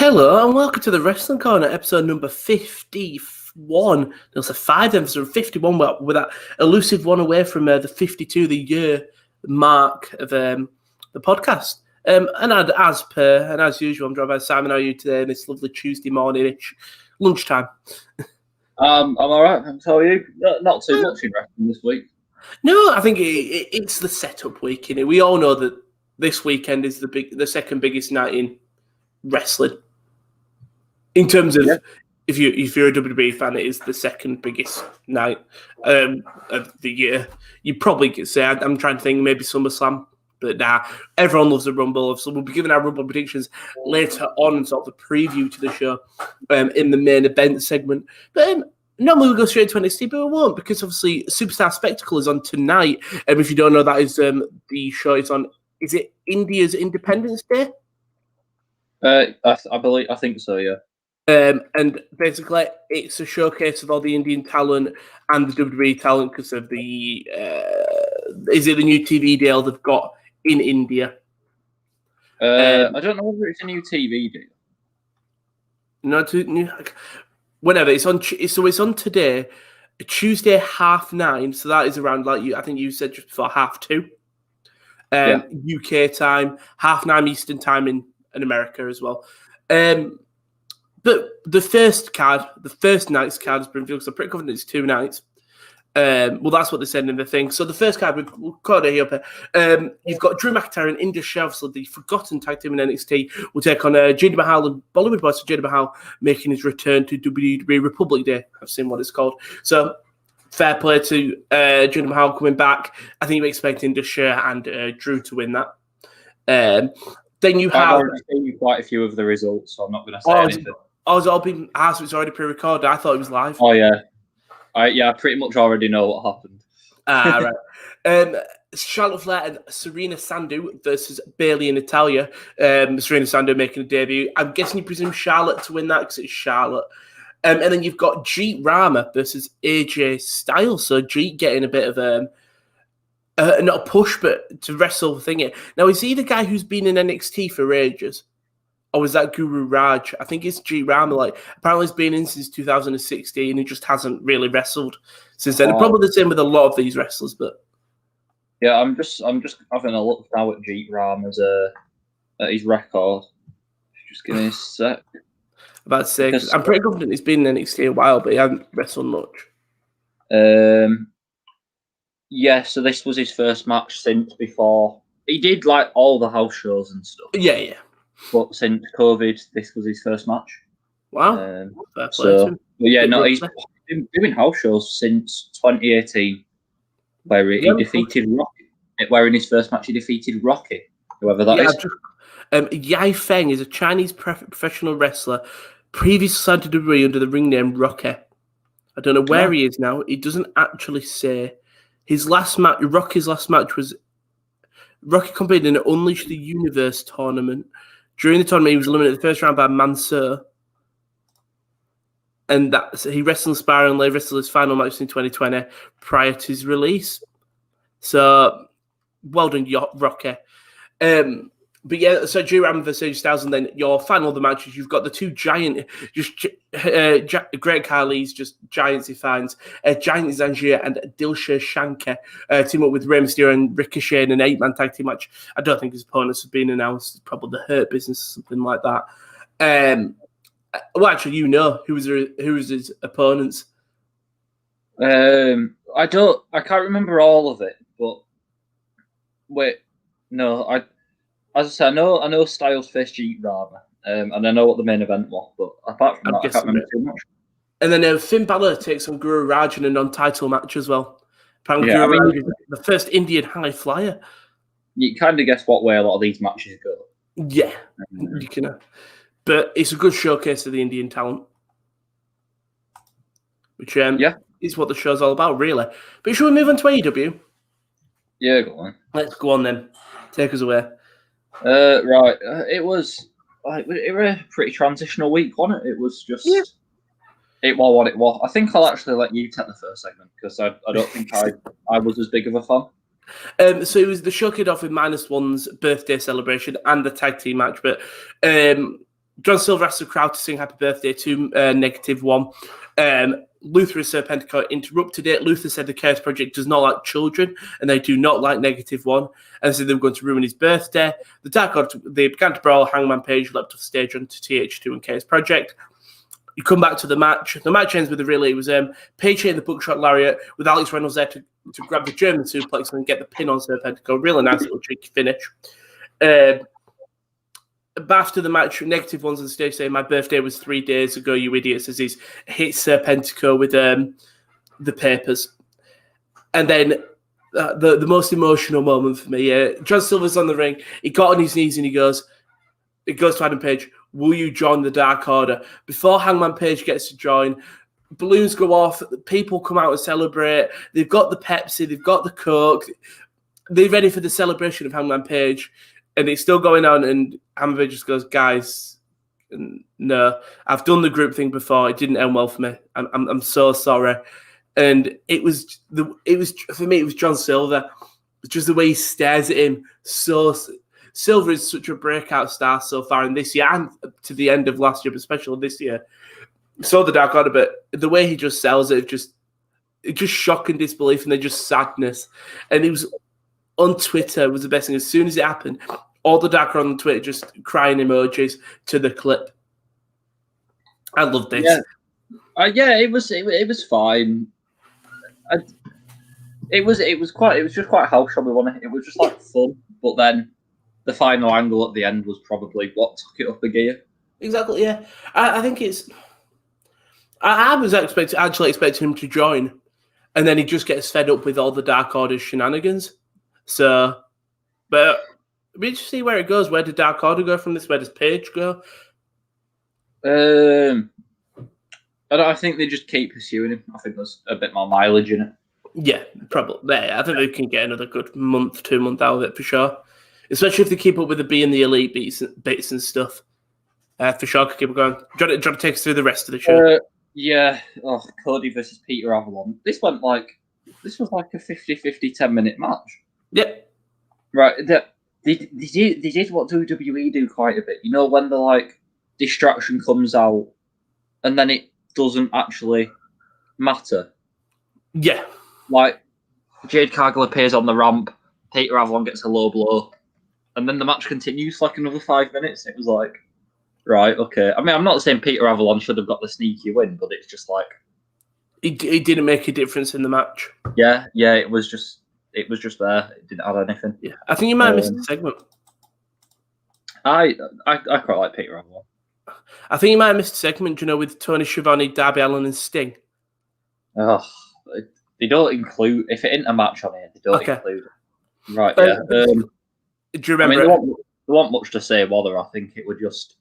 Hello and welcome to the Wrestling Corner, episode number 51. There's a 5 episode 51 with that elusive one away from the 52 the year mark of the podcast. And as usual, I'm joined by Simon. How are you today on this lovely Tuesday morning-ish lunchtime? I'm all right. How are you? Not too much in wrestling this week. No, I think it's the setup week. You know, we all know that this weekend is the second biggest night in wrestling. In terms of if you're a WWE fan, it is the second biggest night of the year. You probably could say I'm trying to think maybe SummerSlam, but nah. Everyone loves the Rumble, so we'll be giving our Rumble predictions later on, sort of the preview to the show in the main event segment. But normally we go straight to NXT, but we won't because obviously Superstar Spectacle is on tonight. If you don't know, that is the show is on. Is it India's Independence Day? I think so. Yeah. And basically, it's a showcase of all the Indian talent and the WWE talent because of the is it the new TV deal they've got in India? I don't know whether it's a new TV deal. Whenever it's on. So it's on today, Tuesday 9:30. So that is around I think you said just before 2:30. UK time, 9:30 Eastern time in America as well. But the first night's card has been revealed, so I'm pretty confident it's 2 nights. Well, that's what they said in the thing. So the first card, we'll call it here. You've got Drew McIntyre and Indus Shelf, so the forgotten tag team in NXT, will take on Jinder Mahal and Bollywood Boy. So Jinder Mahal making his return to WWE Republic Day. I've seen what it's called. So fair play to Jinder Mahal coming back. I think you expect Indus Shelf and Drew to win that. Then you have... I've already seen quite a few of the results, so I'm not going to say anything. It's all been asked. It's already pre-recorded. I thought it was live. Oh yeah, I pretty much already know what happened. Right. Charlotte Flair and Serena Sandu versus Bayley and Natalya. Serena Sandu making a debut. I'm guessing you presume Charlotte to win that because it's Charlotte. And then you've got Jeet Rama versus AJ Styles. So Jeet getting a bit of not a push, but to wrestle thingy. Now, is he the guy who's been in NXT for ages? Or was that Guru Raj? I think it's G Rama. Apparently, he's been in since 2016 and he just hasn't really wrestled since then. Probably the same with a lot of these wrestlers, but yeah, I'm just having a look now at Jeet Rama's at his record. Just give me a sec. About to say, I'm pretty confident he's been in NXT a while, but he hasn't wrestled much. Yeah, so this was his first match since before. He did all the house shows and stuff. Yeah. But since COVID, this was his first match. Wow. He's been doing house shows since 2018, where he defeated Rocky. Where in his first match he defeated Rocky, whoever that is. Yai Feng is a Chinese professional wrestler, previously signed to WWE under the ring name Rocky. I don't know where he is now. He doesn't actually say. His last match, Rocky's last match was Rocky competed in an Unleash the Universe tournament. During the tournament, he was eliminated in the first round by Mansoor. And he wrestled Spire and wrestled his final match in 2020 prior to his release. So, well done, Rocky. But yeah, so Drew Ram versus Styles, and then your final of the matches, you've got the two giant, Great Khali's just giants he finds, Giant Zangier and Dilsha Shankar team up with Rey Mysterio and Ricochet in an 8-man tag team match. I don't think his opponents have been announced. Probably the Hurt Business, something like that. Well, actually, who was his opponents? I can't remember all of it, but as I said, I know Styles faced Jeet Rama, and I know what the main event was, but apart from that, I can't remember too much. And then Finn Balor takes on Guru Raj in a non-title match as well. Apparently, Guru Raj is the first Indian high flyer. You kind of guess what way a lot of these matches go. Yeah, you can. But it's a good showcase of the Indian talent, which is what the show's all about, really. But should we move on to AEW? Yeah, go on. Let's go on then. Take us away. Right. It was a pretty transitional week, wasn't it? It was just it was what it was. I think I'll actually let you take the first segment because I don't think I was as big of a fan. So it was the show kicked off with -1's birthday celebration and the tag team match, but John Silver asked the crowd to sing happy birthday to -1. Luther and Serpentico interrupted it. Luther said the Chaos Project does not like children and they do not like -1, and said they were going to ruin his birthday. The Dark Order, they began to brawl. Hangman Page leapt off stage onto TH2 and Chaos Project. You come back to the match. The match ends with a relay. It was Page hitting the buckshot lariat with Alex Reynolds there to grab the German suplex and get the pin on Serpentico. Really nice little tricky finish. But after the match, -1's on stage saying, "My birthday was 3 days ago, you idiots," as he's hit Serpentico with the papers. And then the most emotional moment for me, John Silver's on the ring. He got on his knees and he goes to Adam Page, "Will you join the Dark Order?" Before Hangman Page gets to join, balloons go off, people come out and celebrate. They've got the Pepsi, they've got the Coke. They're ready for the celebration of Hangman Page. And it's still going on, and Hangman Page just goes, "Guys, no, I've done the group thing before. It didn't end well for me. I'm so sorry." And it was for me. It was John Silver, just the way he stares at him. So Silver is such a breakout star so far in this year, and to the end of last year, but especially this year. So the Dark Order, but the way he just sells it, just shock and disbelief, and then just sadness. And it was. On Twitter was the best thing. As soon as it happened, all the Dark Order on Twitter just crying emojis to the clip. I love this. Yeah, it was fine. It was just quite house showy, wasn't it? It was just like fun, but then the final angle at the end was probably what took it up a gear. Exactly. Yeah, I think it's. I was actually expecting him to join, and then he just gets fed up with all the Dark Order shenanigans. So, but we just see where it goes. Where did Dark Order go from this? Where does Page go? I think they just keep pursuing him. I think there's a bit more mileage in it. Yeah, probably. I think they can get another good 2 months out of it for sure. Especially if they keep up with the being the elite bits and stuff. For sure, could keep it going. Do you want to take us through the rest of the show? Yeah. Oh, Cody versus Peter Avalon. This was like a 50-50 10-minute match. Yep. Right. They did what WWE do quite a bit. You know, when the like distraction comes out and then it doesn't actually matter. Yeah. Like Jade Cargill appears on the ramp, Peter Avalon gets a low blow, and then the match continues for like another 5 minutes. It was like, right, okay. I mean, I'm not saying Peter Avalon should have got the sneaky win, but it's just like it didn't make a difference in the match. Yeah, it was just there. It didn't add anything. Yeah, I think you might have missed the segment. I quite like Peter Avalon. I think you might have missed a segment, with Tony Schiavone, Darby Allin, and Sting. Oh, they don't include if it isn't a match on here. They don't include it. Right? Yeah. Do you remember? I mean, there wasn't much to say, whether I think it would just.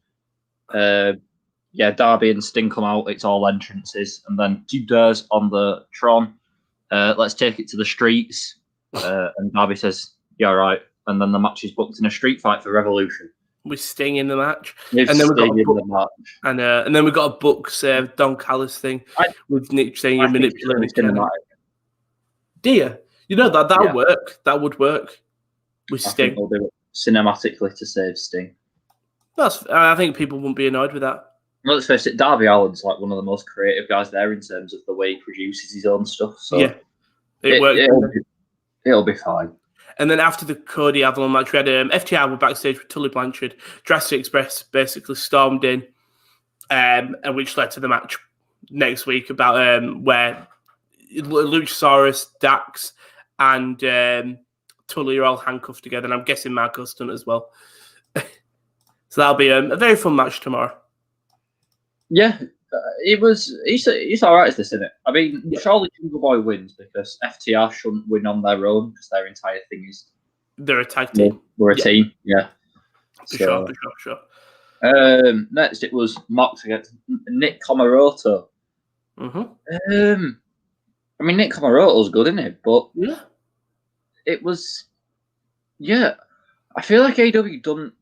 Darby and Sting come out. It's all entrances, and then 2 dares on the Tron. Let's take it to the streets. And Darby says, "Yeah, right." And then the match is booked in a street fight for Revolution. With Sting in the match, and then we got the match, and then we got a book Don Callis thing with Nick saying you're manipulating cinematic. Do you? That'll work. That would work with Sting. I think they'll do it cinematically to save Sting. I think people won't be annoyed with that. Well, let's face it, Darby Allin's like one of the most creative guys there in terms of the way he produces his own stuff. So yeah, it works. It'll be fine. And then after the Cody Avalon match, we had FTR were backstage with Tully Blanchard. Jurassic Express basically stormed in, and which led to the match next week about where Luchasaurus, Dax, and Tully are all handcuffed together. And I'm guessing Marco Stunt as well. So that'll be a very fun match tomorrow. Yeah, it was. It's all right, isn't it? I mean, surely Jungle Boy wins because FTR shouldn't win on their own because their entire thing is they're a tag team. We're a team, yeah. For sure. Next, it was Mox against Nick Comoroto. Mm-hmm. I mean, Nick Comoroto's good, isn't he? But yeah, it was. Yeah, I feel like AEW done.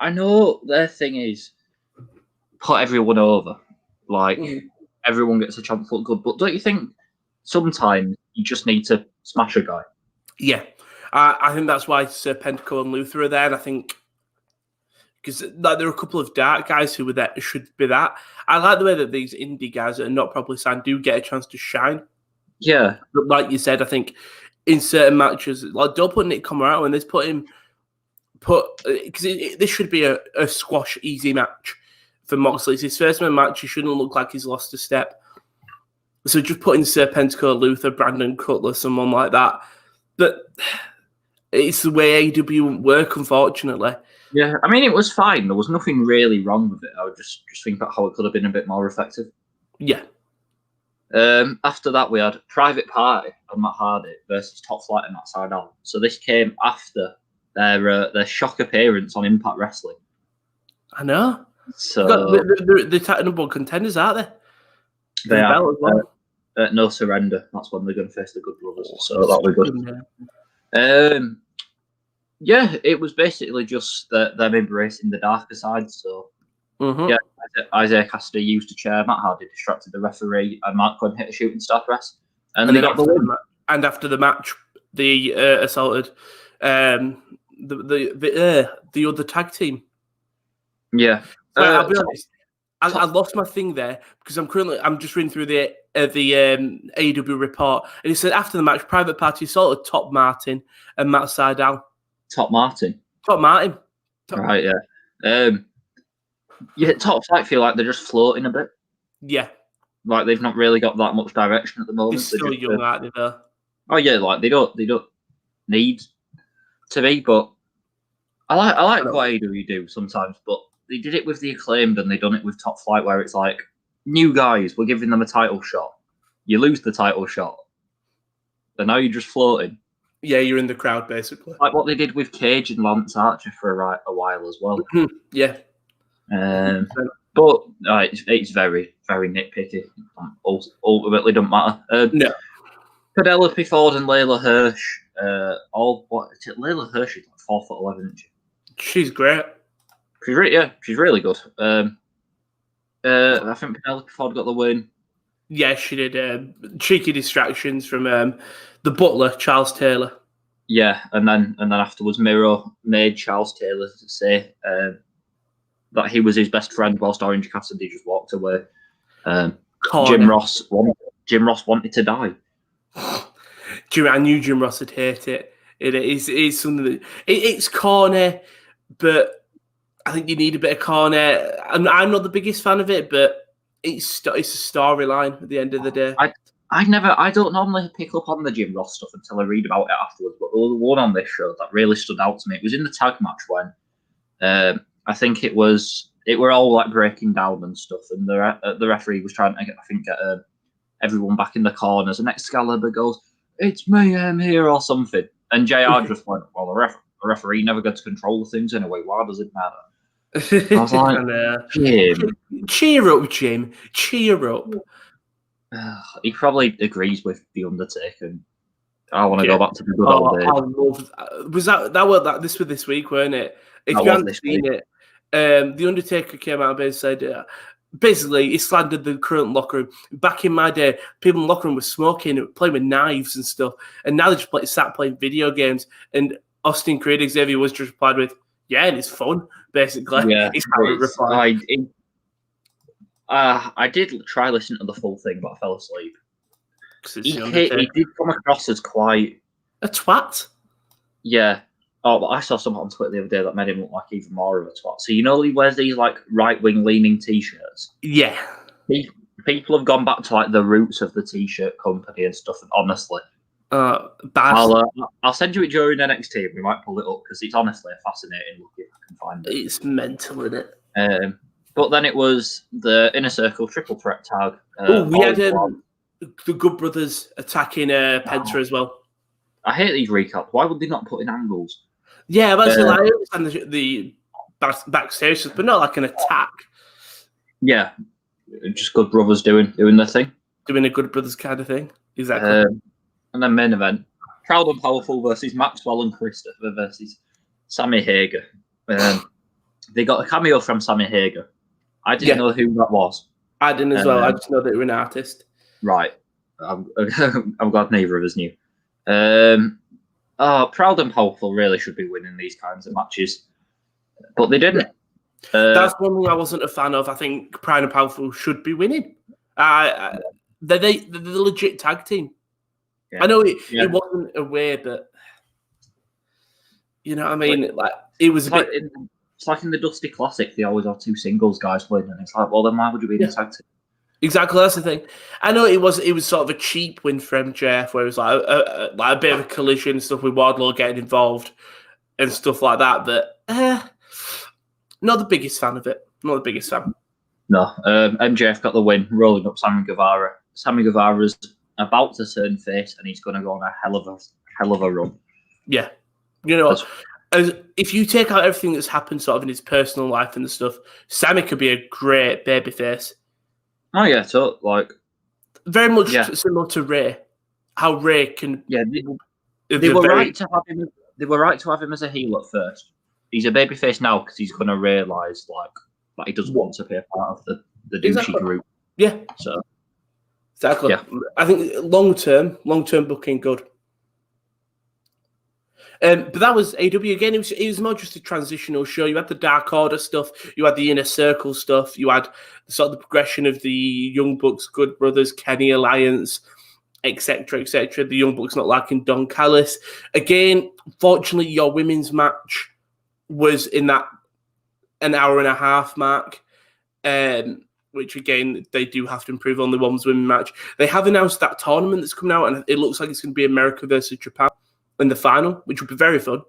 I know their thing is put everyone over. Like, everyone gets a chance to look good. But don't you think sometimes you just need to smash a guy? Yeah. I think that's why Serpentico and Luther are there. And I think because like there are a couple of dark guys who were that should be that. I like the way that these indie guys that are not properly signed do get a chance to shine. Yeah, but like you said, I think in certain matches, like don't put Nick Comor out, and this because this should be a squash easy match for Moxley. It's his first match. He shouldn't look like he's lost a step. So just putting Serpentico, Luther, Brandon Cutler, someone like that. But it's the way AEW work, unfortunately. Yeah, I mean, it was fine. There was nothing really wrong with it. I would just think about how it could have been a bit more effective. Yeah. After that, we had Private Party and Matt Hardy versus Top Flight and Matt Sydal. So this came after their shock appearance on Impact Wrestling. I know. So the number one contenders, aren't they? They are. Well. No Surrender. That's when they're going to face the Good Brothers. So that'll be good. Yeah, it was basically just them embracing the darker side. So yeah, Isaiah Cassidy used a chair. Matt Hardy distracted the referee, and Mark Quinn hit a shooting star press, and they got the win. And after the match, they assaulted the other tag team. Yeah, I'll be honest. I lost my thing there because I'm just reading through the AEW report, and it said after the match, Private Party assaulted Top Martin and Matt Sydal. Top Martin. Right, yeah. Yeah, Top Flight feel like they're just floating a bit. Yeah. Like they've not really got that much direction at the moment. They're still young, aren't they, though? Oh yeah, like they don't need to be, but I like what AEW do sometimes, but they did it with the Acclaimed and they done it with Top Flight where it's like, new guys, we're giving them a title shot. You lose the title shot. And now you're just floating. Yeah, you're in the crowd, basically. Like what they did with Cage and Lance Archer for a while as well. Yeah. But it's very, very nitpicky. Ultimately, doesn't matter. No. Penelope Ford and Layla Hirsch. Layla Hirsch is like 4'11", isn't she? She's great. She's really good. I think Penelope Ford got the win. Yeah, she did. Cheeky distractions from the butler, Charles Taylor. Yeah, and then afterwards, Miro made Charles Taylor say that he was his best friend whilst Orange Cassidy just walked away. Jim Ross wanted to die. I knew Jim Ross would hate it. It's something that it's corny, but I think you need a bit of corny. I'm not the biggest fan of it, but it's a storyline at the end of the day. I don't normally pick up on the Jim Ross stuff until I read about it afterwards, but the one on this show that really stood out to me, it was in the tag match when I think it were all like breaking down and stuff, and the referee was trying to get everyone back in the corners, and Excalibur goes, "It's mayhem here" or something, and JR just went, "Well, the referee never gets to control the things anyway. Why does it matter?" I was like, Jim. Cheer up, Jim. Cheer up. He probably agrees with The Undertaker. I want to go back to the good old days. This was this week, weren't it? If you haven't seen it, The Undertaker came out and said, basically, he slandered the current locker room. Back in my day, people in the locker room were smoking, playing with knives and stuff, and now they just sat playing video games. And Austin Creed, Xavier was just replied with, "Yeah, and it's fun." Basically, yeah, it's how it replied. I did try listening to the full thing, but I fell asleep. He did come across as quite a twat. Yeah. Oh, but I saw something on Twitter the other day that made him look like even more of a twat. So he wears these like right-wing leaning T-shirts. Yeah. People have gone back to like the roots of the T-shirt company and stuff. And honestly, bad. I'll send you it during NXT. And we might pull it up because it's honestly a fascinating look if I can find it. It's mental, isn't it? But then it was the Inner Circle triple threat tag. We had the Good Brothers attacking Penta as well. I hate these recaps. Why would they not put in angles? Yeah, but I understand the backstage, but not like an attack. Yeah, just Good Brothers doing their thing. Doing a Good Brothers kind of thing. Exactly. And then main event. Proud and Powerful versus Maxwell and Christopher versus Sammy Hager. They got a cameo from Sammy Hager. I didn't know who that was. I didn't as well. I just know that you're an artist. Right. I'm glad neither of us knew. Proud and Hopeful really should be winning these kinds of matches. But they didn't. That's one thing I wasn't a fan of. I think Pride and Powerful should be winning. They're the legit tag team. Yeah. I know it wasn't a way, but you know what I mean? Like it was a bit. It's like in the Dusty Classic, they always have two singles guys winning, and it's like, well, then why would you be in a tag team? Exactly, that's the thing. I know it was sort of a cheap win for MJF, where it was like a bit of a collision and stuff with Wardlow getting involved and stuff like that. But not the biggest fan of it. Not the biggest fan. No, MJF got the win, rolling up Sammy Guevara. Sammy Guevara's about to turn face, and he's going to go on a hell of a run. Yeah, you know. If you take out everything that's happened sort of in his personal life and the stuff, Sammy could be a great babyface. Oh yeah, so like very much similar to Ray. How Ray can they were right to have him. They were right to have him as a heel at first. He's a babyface now because he's going to realise like he doesn't want to be a part of the douchey group. Yeah. So exactly. Yeah. I think long term booking good. But that was AW again. It was more just a transitional show. You had the Dark Order stuff, you had the Inner Circle stuff, you had sort of the progression of the Young Bucks, Good Brothers, Kenny Alliance, etc., etc. The Young Bucks not liking Don Callis. Again, fortunately, your women's match was in that an hour and a half mark, which again they do have to improve on the women's match. They have announced that tournament that's coming out, and it looks like it's going to be America versus Japan in the final, which would be very fun.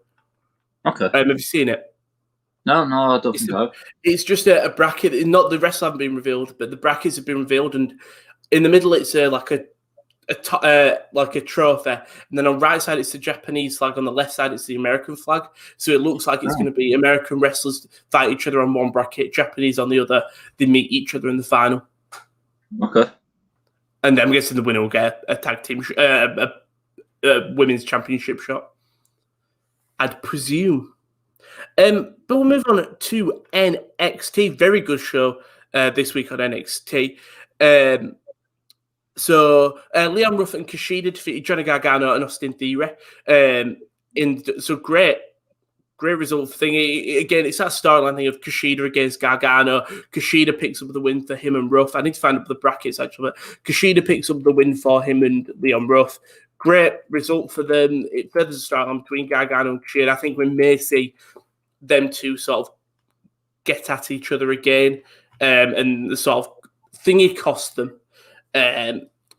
Okay. Have you seen it? No, I don't think so. It's just a bracket. Not the rest haven't been revealed, but the brackets have been revealed, and in the middle it's like a trophy, and then on the right side it's the Japanese flag, on the left side it's the American flag. So it looks like it's going to be American wrestlers fight each other on one bracket, Japanese on the other. They meet each other in the final. Okay. And then I'm guessing the winner will get a tag team, women's championship shot, I'd presume. But we'll move on to NXT. Very good show this week on NXT. So Leon Ruff and Kushida defeated Johnny Gargano and Austin Theory. Great result thing. Again, it's that storyline thing of Kushida against Gargano. Kushida picks up the win for him and Ruff. I need to find up the brackets actually, but Kushida picks up the win for him and Leon Ruff. Great result for them. It furthers the storyline between Gargano and Kushida. I think we may see them two sort of get at each other again, and the sort of thing it cost them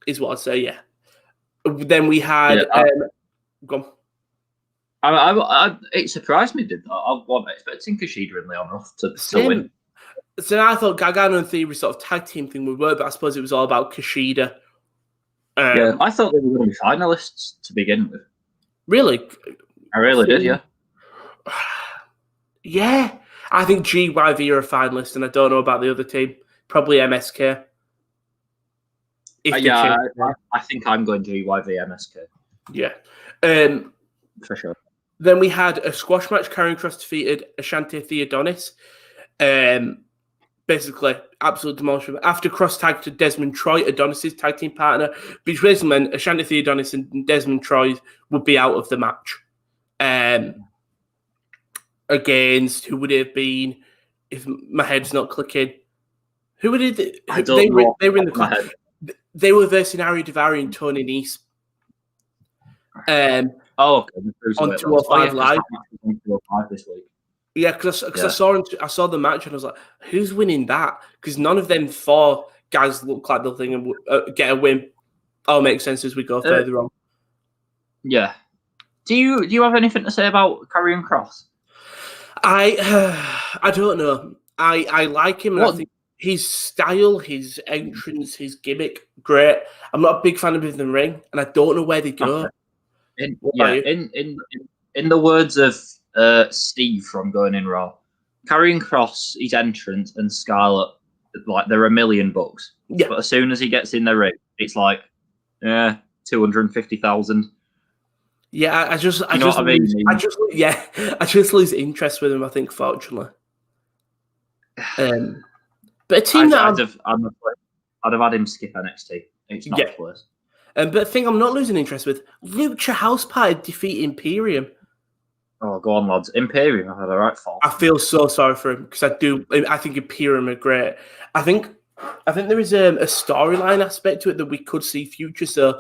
is what I'd say. Yeah. Then we had. Go on. It surprised me, did that? I wasn't expecting Kushida and Leon Ruff to win. So I thought Gargano and Theory sort of tag team thing would work, but I suppose it was all about Kushida. I thought they were going to be finalists to begin with. Really? I really did, yeah. Yeah. I think GYV are a finalist, and I don't know about the other team. Probably MSK. I think I'm going GYV MSK. Yeah. For sure. Then we had a squash match. Karrion Kross defeated Ashante Theodonis. Basically, absolute demolition. After Kross tagged to Desmond Troy, Adonis' tag team partner, which basically meant Ashante Theodonis and Desmond Troy would be out of the match. Against who would it have been? If my head's not clicking, who would it? They were in the class. They were versing Ari Daivari and Tony Nese. Okay. On 205 Live. On 205 this week. Yeah, because I saw the match and I was like, who's winning that? Because none of them four guys look like they'll think and get a win. Oh, makes sense as we go further on. Yeah. Do you have anything to say about Karrion Kross? I don't know. I like him, and I think his style, his entrance, his gimmick, great. I'm not a big fan of him in the ring, and I don't know where they go. In the words of Steve from Going in Raw, Karrion Kross, his entrance and Scarlett, like they're $1 million. Yeah. But as soon as he gets in the ring, it's like 250,000. Yeah, I just lose interest with him, I think, fortunately. But a team I'd have had him skip NXT. It's not the place. But the thing I'm not losing interest with, Lucha House Party defeat Imperium. Oh, go on, lads. Imperium have had a right fall. I feel so sorry for him because I think Imperium are great. I think there is a storyline aspect to it that we could see future. So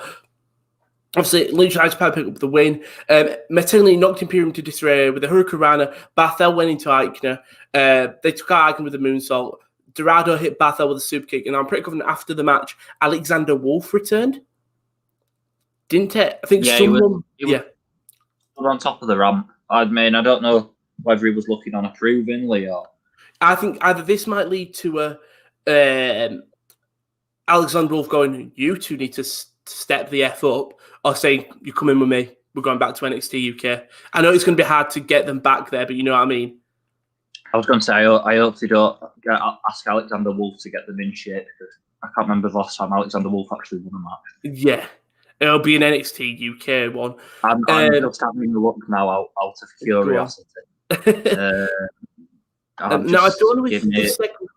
obviously, Lucha House Party picked up the win. Metelli knocked Imperium to disarray with a Hurricanrana. Barthel went into Eichner. They took out Eichner with a moonsault. Dorado hit Barthel with a super kick. And I'm pretty confident after the match, Alexander Wolf returned. Didn't it? I think someone... He was on top of the ramp. I mean, I don't know whether he was looking on approvingly or... I think either this might lead to Alexander Wolf going, you two need to step the F up, or saying, you come in with me, we're going back to NXT UK. I know it's going to be hard to get them back there, but you know what I mean? I was going to say, I hope they don't ask Alexander Wolf to get them in shape, because I can't remember the last time Alexander Wolf actually won a match. Yeah, it'll be an NXT UK one. I'm just having a look now out of curiosity. Now, I don't know if this segment...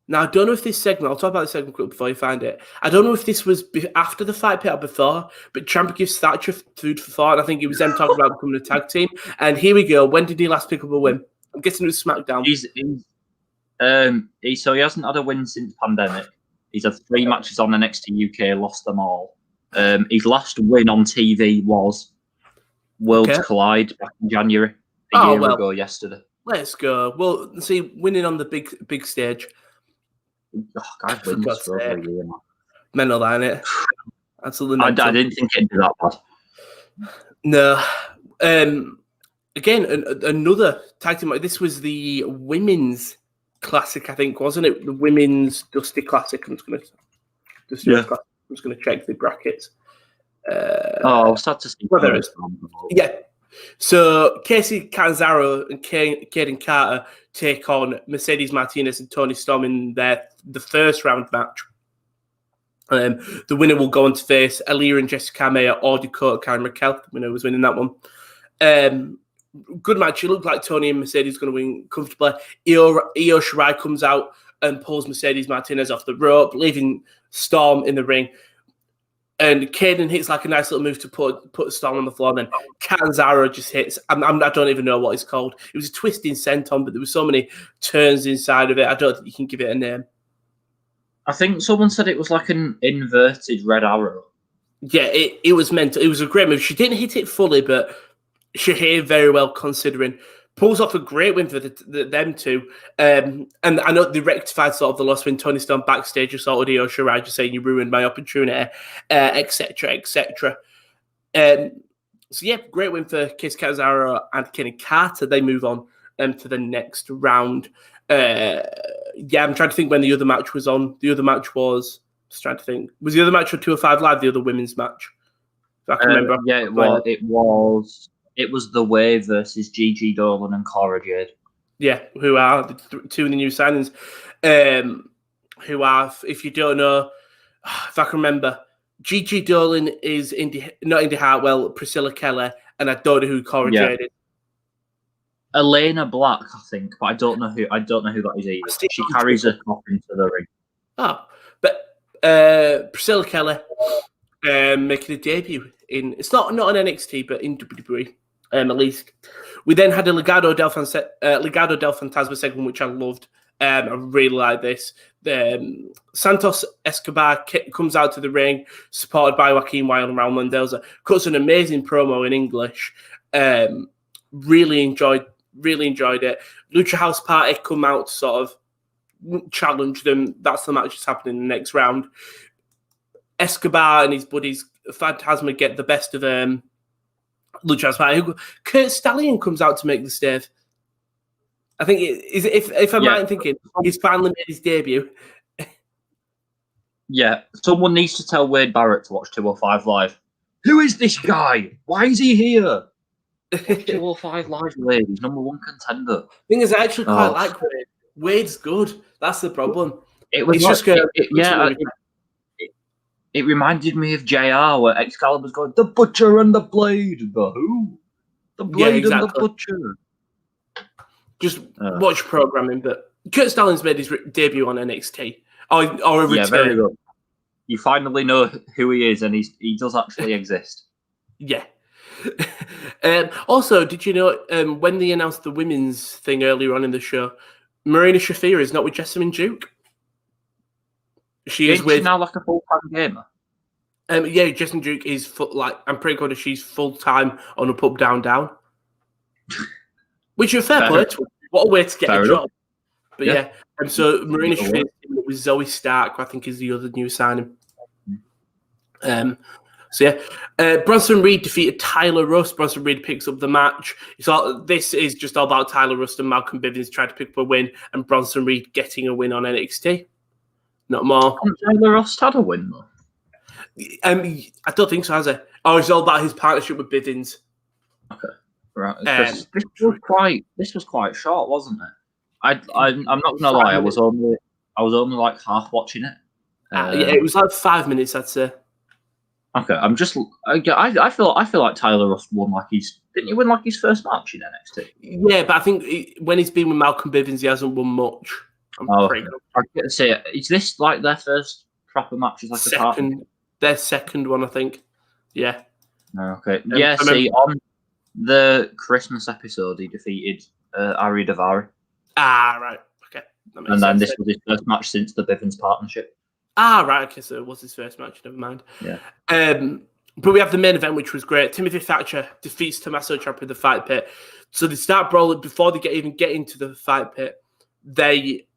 Now, I don't know if this segment, I'll talk about the segment quickly before you find it. I don't know if this was after the fight pit or before, but Ciampa gives Thatcher food for thought, and I think it was them talking about becoming a tag team. And here we go. When did he last pick up a win? I'm guessing it was SmackDown. So he hasn't had a win since pandemic. He's had 3 matches on NXT UK, lost them all. His last win on TV was Worlds Collide back in January, a year ago yesterday. Let's go. Well, see, winning on the big stage. Oh, God, wins for over a year, man. Mental, that, innit? Absolutely mental. I didn't think it'd be that bad. No. Again, another tag team. This was the women's classic, I think, wasn't it? The women's Dusty Classic. I'm just going to check the brackets. I'll start to see whether it's So Casey Catanzaro and Kaden Carter take on Mercedes Martinez and Toni Storm in the first round match. The winner will go on to face Aaliyah and Jessica Mayer or Dakota Kai Raquel. The winner was winning that one. Good match. It looked like Tony and Mercedes going to win comfortably. Io Shirai comes out and pulls Mercedes Martinez off the rope, leaving Storm in the ring. And Caden hits like a nice little move to put Storm on the floor. And then Catanzaro just hits. I don't even know what it's called. It was a twisting senton, but there were so many turns inside of it. I don't think you can give it a name. I think someone said it was like an inverted red arrow. Yeah, it was meant to. It was a great move. She didn't hit it fully, but she hit it very well considering. Pulls off a great win for them two. And I know they rectified sort of the loss when Tony Storm backstage assaulted Io Shirai, just saying you ruined my opportunity, etc., etc. So yeah, great win for Casey Catanzaro and Kenny Carter. They move on to the next round. I'm trying to think when the other match was on. The other match was... Just trying to think. Was the other match on 205 Live, the other women's match? If I can remember. Yeah, it was The Way versus Gigi Dolan and Cora Jade. Yeah, who are two of the new signings. Who are, if you don't know, if I can remember, Gigi Dolan is not Indy Hartwell, Priscilla Kelly, and I don't know who Cora Jade is. Elena Black, I think, but I don't know who that is either. She carries a cup into the ring. Oh, but Priscilla Kelly making a debut in, it's not an NXT, but in WWE. At least. We then had a Legado del Fantasma segment, which I loved. I really like this. Santos Escobar comes out to the ring, supported by Joaquin Wilde and Raul Mendoza. Cuts an amazing promo in English. Really enjoyed it. Lucha House Party come out to sort of challenge them. That's the match that's happening in the next round. Escobar and his buddies, Fantasma, get the best of Lucha House Party. Kurt Stallion comes out to make the stave. I think if I'm right in thinking, he's finally made his debut. Yeah, someone needs to tell Wade Barrett to watch 205 Live. Who is this guy? Why is he here? 205 Live, Wade. He's number one contender. Thing is, I actually quite like Wade. Wade's good. That's the problem. It was It reminded me of JR, where Excalibur's going, the Butcher and the Blade. The who? The Blade and the Butcher. Just watch programming, but Kurt Stallion's made his debut on NXT. Or a return. Yeah, very good. You finally know who he is, and he does actually exist. Yeah. Also, did you know when they announced the women's thing earlier on in the show, Marina Shafir is not with Jessamine Duke. She is with now like a full-time gamer. Yeah, Jessamine Duke is I'm pretty sure she's full-time on Up Up Down Down. Which is fair play. What a way to get a job. But yeah, and so Marina Shafir with Zoe Stark, I think, is the other new signing. Bronson Reed defeated Tyler Rust. Bronson Reed picks up the match. This is just all about Tyler Rust and Malcolm Bivens trying to pick up a win, and Bronson Reed getting a win on NXT. Not more. Tyler Rust had a win though. I don't think so, has he? Oh, it's all about his partnership with Bivens. Okay, right. This was quite short, wasn't it? I'm not gonna lie. I was only like half watching it. It was like 5 minutes, I'd say. Okay, I feel like Tyler Rust won didn't he win like his first match in NXT? Yeah, but I think when he's been with Malcolm Bivens, he hasn't won much. I'm going to say, is this like their first proper match? Their second one, I think. Yeah. Okay. Yeah. On the Christmas episode, he defeated Ari Daivari. Right. Okay. And then this was his first match since the Bivens partnership. Right. Okay, so it was his first match. Never mind. Yeah. But we have the main event, which was great. Timothy Thatcher defeats Tommaso Ciampa in the fight pit. So they start brawling before they even get into the fight pit. They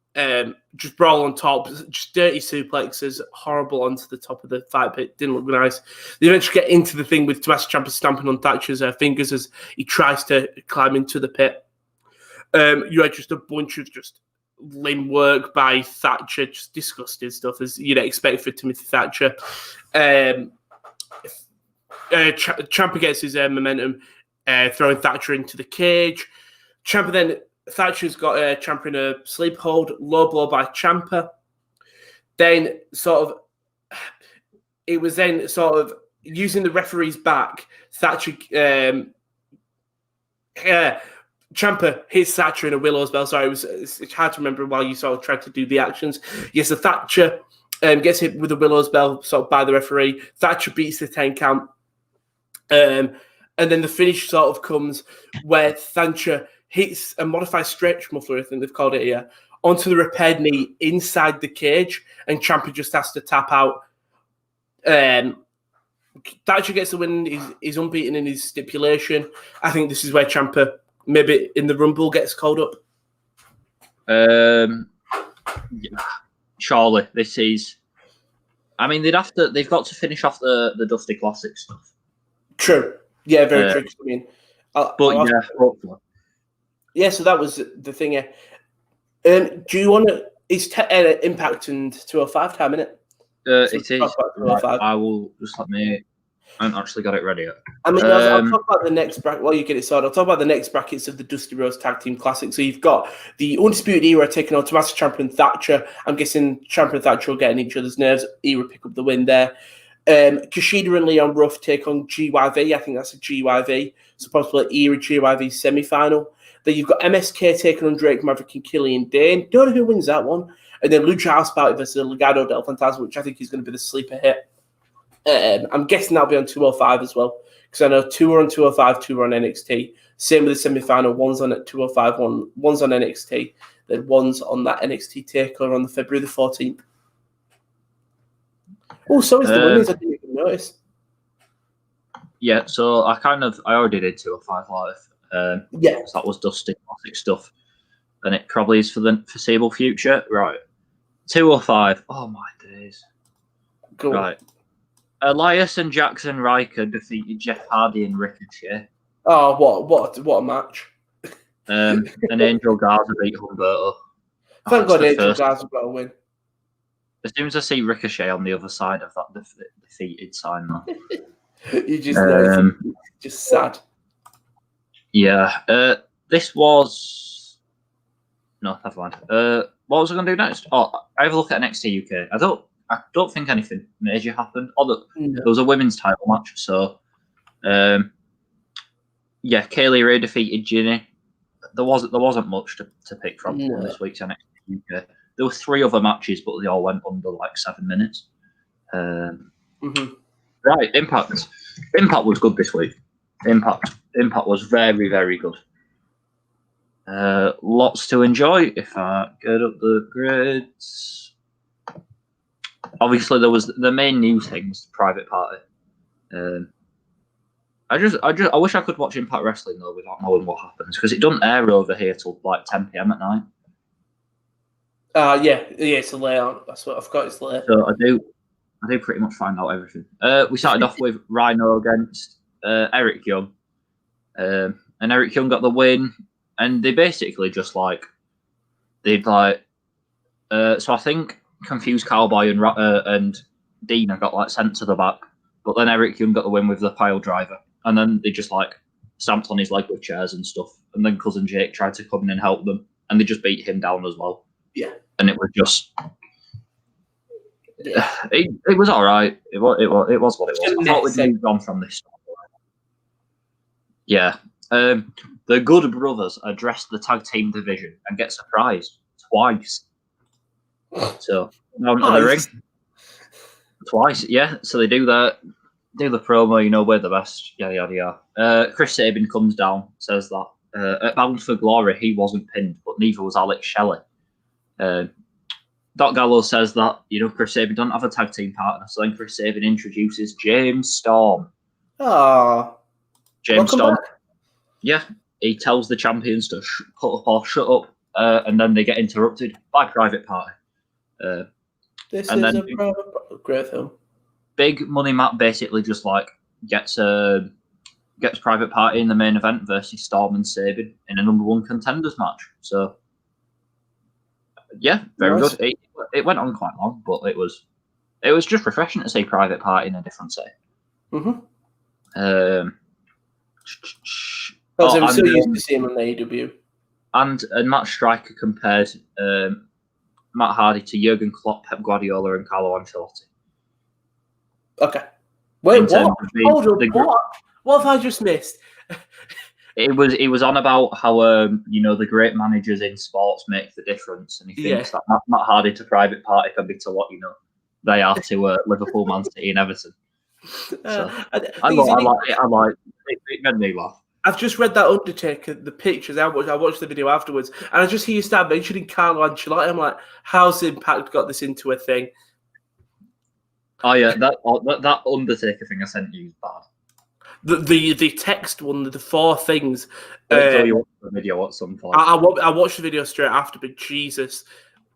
just brawl on top, just dirty suplexes, horrible onto the top of the fight pit. Didn't look nice. They eventually get into the thing with Tommaso Ciampa stamping on Thatcher's fingers as he tries to climb into the pit. You had just a bunch of just limb work by Thatcher, just disgusting stuff as you'd expect for Timothy Thatcher. Ciampa gets his momentum, throwing Thatcher into the cage. Thatcher's got Ciampa in a sleep hold, low blow by Ciampa. Then it was using the referee's back. Thatcher, Ciampa hits Thatcher in a Willow's Bell. Sorry, it's hard to remember while you tried to do the actions. Yes, so Thatcher gets hit with a Willow's Bell by the referee. Thatcher beats the 10 count. And then the finish comes where Thatcher hits a modified stretch muffler, I think they've called it here, onto the repaired knee inside the cage, and Ciampa just has to tap out. Thatcher gets the win. He's unbeaten in his stipulation. I think this is where Ciampa, maybe in the Rumble, gets called up. Surely this is. I mean, they've got to finish off the Dusty Classic stuff. True. Yeah, very true. I mean, hopefully. Yeah, so that was the thing. Yeah. Do you want to? Is Impact and 205 time, innit? It is. Right, I will just let me. I haven't actually got it ready yet. I mean, I'll talk about the next bracket. While you get it sorted, I'll talk about the next brackets of the Dusty Rhodes Tag Team Classic. So you've got the Undisputed Era taking on Tommaso Ciampa and Thatcher. I'm guessing Ciampa and Thatcher will get on each other's nerves. Era pick up the win there. Kushida and Leon Ruff take on GYV. I think that's a GYV. So possibly Era GYV semi-final. Then you've got MSK taking on Drake Maverick and Killian Dane. Don't know who wins that one. And then Lucha House Party versus Legado del Fantasma, which I think is going to be the sleeper hit. I'm guessing that'll be on 205 as well, because I know 2 are on 205, 2 are on NXT. Same with the semi-final. One's on at 205, one's on NXT. Then one's on that NXT takeover on the February the 14th. Oh, so is the women's. I didn't even notice. Yeah, so I already did 205 live. So that was Dusty Classic stuff, and it probably is for the foreseeable future. Right, 205. Oh my days. Cool. Right, Elias and Jackson Riker defeated Jeff Hardy and Ricochet. Oh, what a match! And Angel Garza beat Humberto. Thank God Angel Garza got a win. As soon as I see Ricochet on the other side of that defeated sign, you just know, just sad. Yeah, this was no, never mind. What was I going to do next? Oh, I have a look at NXT UK. I don't think anything major happened. There was a women's title match, so Kaylee Ray defeated Ginny. There wasn't much to pick from this week's NXT UK. There were 3 other matches, but they all went under like 7 minutes. Right, Impact. Impact was good this week. Impact was very, very good. Lots to enjoy. If I get up the grids, obviously there was the main news thing was the private party. I wish I could watch Impact Wrestling though without knowing what happens because it doesn't air over here till like 10 p.m. at night. Yeah, it's late on. That's what I've got. It's late. So I do pretty much find out everything. We started off with Rhino against Eric Young, and Eric Young got the win. And they basically just so I think Confused Cowboy and Dina got like sent to the back, but then Eric Young got the win with the pile driver, and then they just like stamped on his leg with chairs and stuff, and then Cousin Jake tried to come in and help them, and they just beat him down as well. Yeah, and it was just it was all right. It was what it was. I thought we'd moved on from this. Yeah. The Good Brothers addressed the tag team division and get surprised twice. So on the ring twice, yeah. So they do that, do the promo. We're the best. Yada yada yada. Chris Sabin comes down, says that at Bound for Glory he wasn't pinned, but neither was Alex Shelley. Doc Gallows says that Chris Sabin doesn't have a tag team partner, so then Chris Sabin introduces James Storm. James Storm. Back. Yeah, he tells the champions to put up or shut up, and then they get interrupted by Private Party. This is a great film. Big Money Matt basically just like gets Private Party in the main event versus Storm and Sabin in a number one contenders match. So yeah, very nice. Good. It went on quite long, but it was just refreshing to see Private Party in a different setting. Mm-hmm. I'm so used to seeing him on the AEW. And Matt Striker compared Matt Hardy to Jurgen Klopp, Pep Guardiola, and Carlo Ancelotti. Okay. Wait, what? Hold on, what have I just missed? It was on about how the great managers in sports make the difference, and he thinks that Matt Hardy to Private Party can be to what they are to Liverpool, Man City, and Everton. So, I like it made me laugh. I've just read that Undertaker, the pictures. I watched the video afterwards, and I just hear you start mentioning Carlo Ancelotti. I'm like, how's Impact got this into a thing? Oh yeah, that Undertaker thing I sent you is bad. The text one, the four things. You watch the video at some point. I watched the video straight after, but Jesus,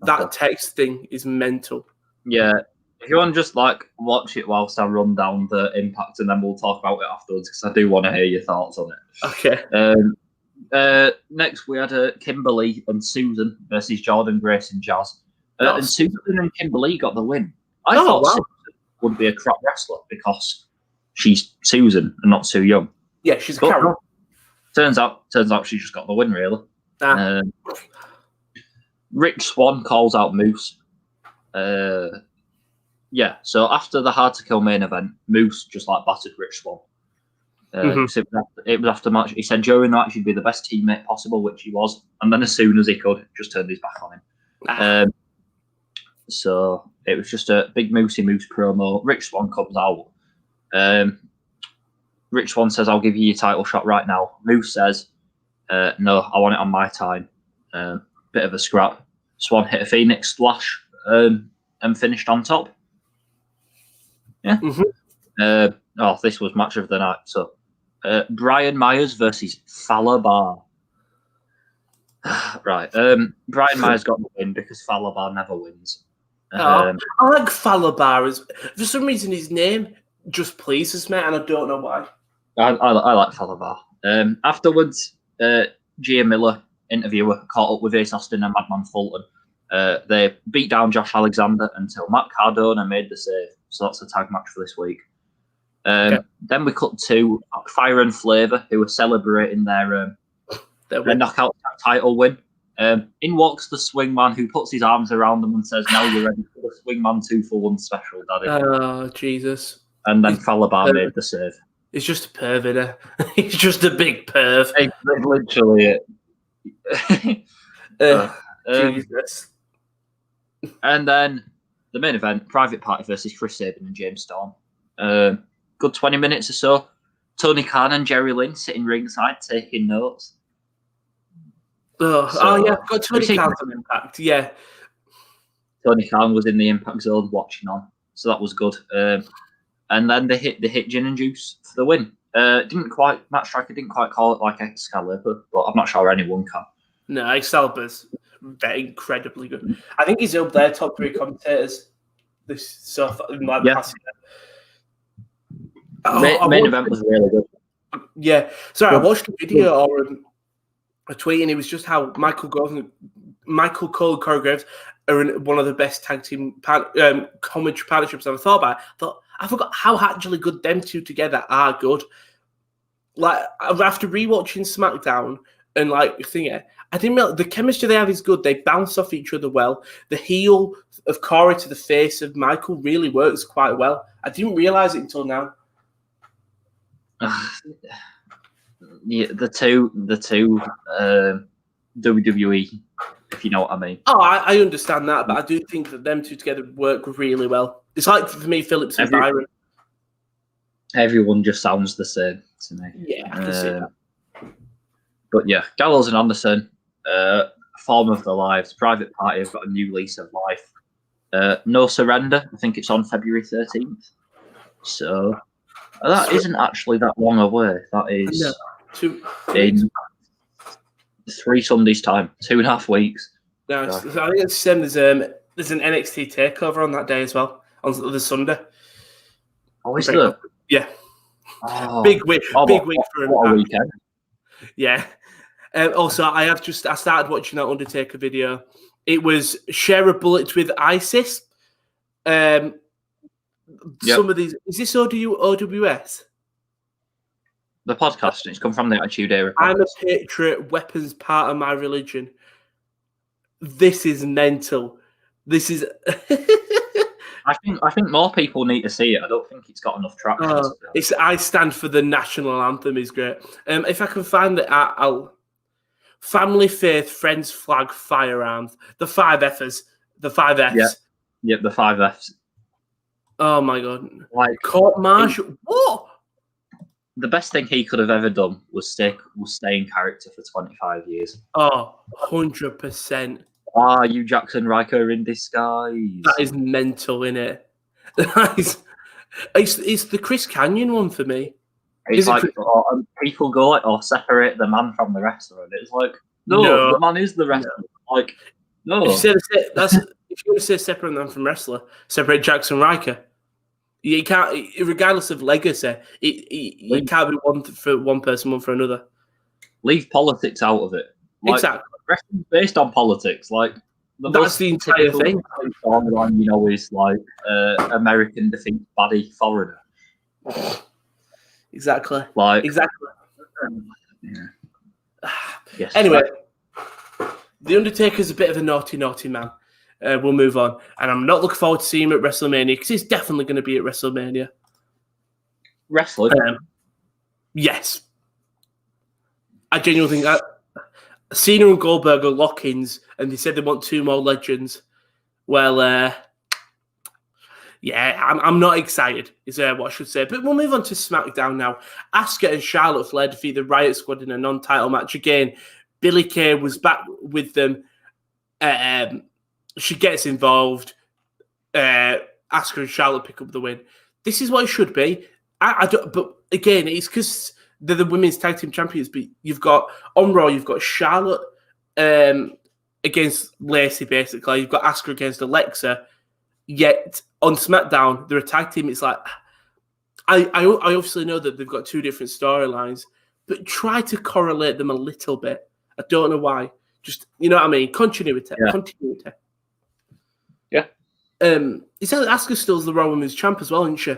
that text thing is mental. Yeah. If you want to just watch it whilst I run down the Impact, and then we'll talk about it afterwards because I do want to hear your thoughts on it. Okay. Next, we had Kimberly and Susan versus Jordan, Grace, and Jazz. And Susan and Kimberly got the win. I thought Susan would be a crap wrestler because she's Susan and not Sue Young. Yeah, she's a Karen. Turns out she just got the win, really. Rich Swann calls out Moose. Yeah, so after the Hard to Kill main event, Moose just battered Rich Swann. It was after match. He said during the match he'd be the best teammate possible, which he was, and then as soon as he could, just turned his back on him. So it was just a big Moose promo. Rich Swann comes out. Rich Swann says, "I'll give you your title shot right now." Moose says, "No, I want it on my time." Bit of a scrap. Swann hit a Phoenix splash and finished on top. Yeah. Mm-hmm. This was match of the night. So, Brian Myers versus Falabar. Right. Brian Myers got the win because Falabar never wins. I like Falabar. For some reason, his name just pleases me, and I don't know why. I like Falabar. Afterwards, Gia Miller, interviewer, caught up with Ace Austin and Madman Fulton. They beat down Josh Alexander until Matt Cardona made the save. So that's a tag match for this week. Then we cut to Fire and Flavor, who were celebrating their knockout title win. In walks the Swingman, who puts his arms around them and says, "Now you're ready for the Swingman 2-for-1 special, Daddy." Oh, Jesus. And then Falabar made the save. He's just a perv, isn't he? He's just a big perv. It's literally it. Jesus. And then the main event, Private Party versus Chris Sabin and James Storm. Good 20 minutes or so. Tony Khan and Jerry Lynn sitting ringside taking notes. Yeah, got Tony Khan's on Impact. Yeah, Tony Khan was in the Impact Zone watching on, so that was good. And then they hit Gin and Juice for the win. Matt Striker didn't quite call it like Excalibur, but I'm not sure anyone can. No, Excalibur's incredibly good. I think he's up there, top 3 commentators. This stuff in like the past year. Main event was really good. Yeah, sorry, I watched a video or a tweet, and it was just how Michael Cole choreographs are in one of the best tag team commentary partnerships I've ever thought about. I forgot how actually good them two together are good. Like, after rewatching SmackDown and like thinking, I didn't realize the chemistry they have is good. They bounce off each other well. The heel of Corey to the face of Michael really works quite well. I didn't realize it until now. Yeah, the two WWE, if you know what I mean. Oh, I understand that, but I do think that them two together work really well. It's like, for me, Phillips and Byron. Everyone just sounds the same to me. Yeah, I can see that. But yeah, Gallows and Anderson, Form of Their Lives, Private Party have got a new lease of life. No Surrender, I think it's on February 13th. So that isn't actually that long away. That is in 3 Sundays' time, 2.5 weeks. No, I think it's the same. There's an NXT takeover on that day as well, on the Sunday. Oh, is there? Yeah. Oh, big week for a weekend. Yeah. Also, I started watching that Undertaker video. It was Share a Bullet with ISIS. Some of these, is this OWS? The podcast. It's come from the Attitude Era. I'm a patriot. Weapons part of my religion. This is mental. This is. I think more people need to see it. I don't think it's got enough traction. I Stand for the National Anthem is great. If I can find it, I'll. Family, faith, friends, flag, firearms. The 5 F's. The 5 F's. Yeah, the 5 F's. Oh my god! Like court martial. What? The best thing he could have ever done was stay in character for 25 years. Oh, 100%. You Jackson Riker in disguise. That is mental, innit? It's the Chris Canyon one for me. It's like people go like, separate the man from the wrestler, and it's like, no, the man is the wrestler. No. Like, no. If you're going to say separate them from wrestler, separate Jackson Riker. You can't, regardless of legacy, it can't be one for one person, one for another. Leave politics out of it. Like, exactly. Wrestling's based on politics. Like that's the entire thing. Storyline, is like American defeat baddie foreigner. Exactly. Exactly. Yes. Anyway, The Undertaker's a bit of a naughty man. We'll move on. And I'm not looking forward to seeing him at WrestleMania because he's definitely going to be at WrestleMania. Wrestling? Yes. I genuinely think Cena and Goldberg are lock-ins and they said they want 2 more legends. Well, I'm not excited, is what I should say. But we'll move on to SmackDown now. Asuka and Charlotte Flair defeat the Riot Squad in a non-title match. Again, Billie Kay was back with them. She gets involved. Asuka and Charlotte pick up the win. This is what it should be. But again, it's because they're the women's tag team champions. But on Raw, you've got Charlotte against Lacey, basically. You've got Asuka against Alexa. Yet on SmackDown, they're a tag team. It's like I obviously know that they've got 2 different storylines, but try to correlate them a little bit. I don't know why. Just, you know what I mean? Continuity. Yeah. Continuity. Yeah. Is that Asuka still's the Raw Women's Champ as well, isn't she?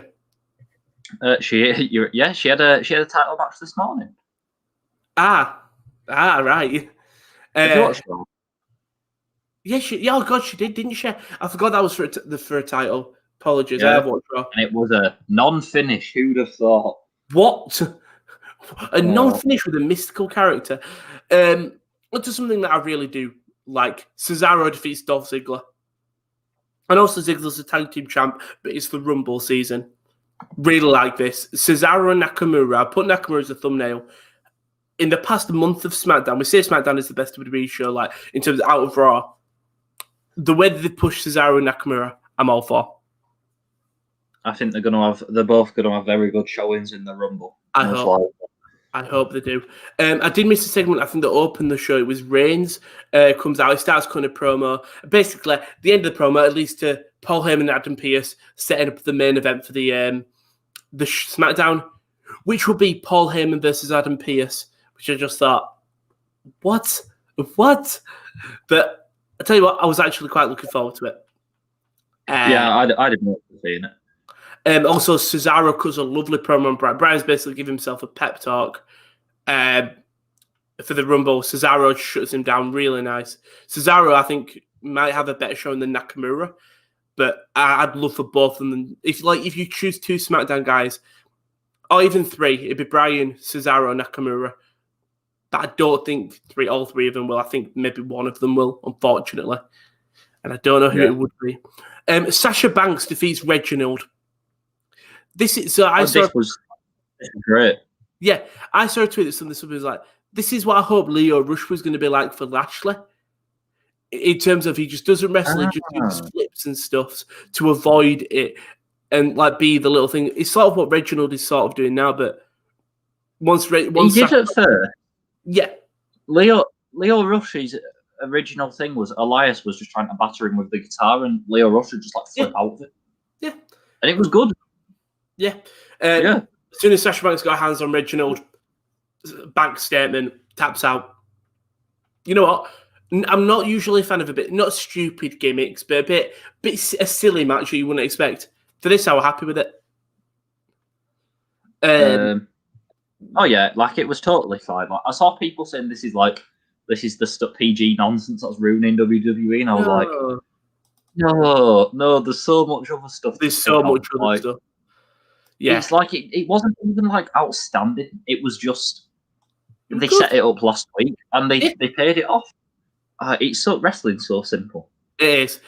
She had a title match this morning. Right. Have you watched Raw? Yeah, she did, didn't she? I forgot that was for a title. Apologies, yeah. I have watched Raw. And it was a non-finish. Who'd have thought? What? A non-finish with a mystical character. Onto something that I really do like. Cesaro defeats Dolph Ziggler. And also Ziggler's a tag team champ, but it's the Rumble season. Really like this. Cesaro and Nakamura. I put Nakamura as a thumbnail. In the past month of SmackDown, we say SmackDown is the best WWE show, like in terms of out of Raw. The way that they push Cesaro and Nakamura, I'm all for. I think they're both going to have very good showings in the Rumble. I hope they do. I did miss a segment. I think that opened the show. It was Reigns comes out. He starts cutting a promo. Basically, the end of the promo, at least to Paul Heyman and Adam Pearce, setting up the main event for the SmackDown, which will be Paul Heyman versus Adam Pearce. Which I just thought, what? But I tell you what, I was actually quite looking forward to it. I didn't want to see it. Also, Cesaro cuts a lovely promo on Brian. Brian's basically giving himself a pep talk for the Rumble. Cesaro shuts him down really nice. Cesaro, I think, might have a better showing than Nakamura, but I'd love for both of them. If you choose 2 SmackDown guys, or even 3, it'd be Brian, Cesaro, and Nakamura. But I don't think all three of them will. I think maybe one of them will, unfortunately. And I don't know who it would be. Sasha Banks defeats Reginald. This was great. Yeah, I saw a tweet that somebody was like, "This is what I hope Leo Rush was going to be like for Lashley." In terms of he just doesn't wrestle, he just does flips and stuff to avoid it and like be the little thing. It's sort of what Reginald is sort of doing now, but once he did it first. Yeah, Leo Rush's original thing was Elias was just trying to batter him with the guitar, and Leo Rush would just like flip out of it. Yeah, and it was good. Yeah. As soon as Sasha Banks got hands on Reginald, bank statement, taps out. You know what? I'm not usually a fan of not stupid gimmicks, but a silly match that you wouldn't expect. For this, I was happy with it. Like it was totally fine. Like, I saw people saying this is the stuff PG nonsense that's ruining WWE, and I was like, no, there's so much other stuff. There's so much other stuff. Yeah, it's like it wasn't even like outstanding. It was just they set it up last week and they paid it off. Wrestling's so simple. It is.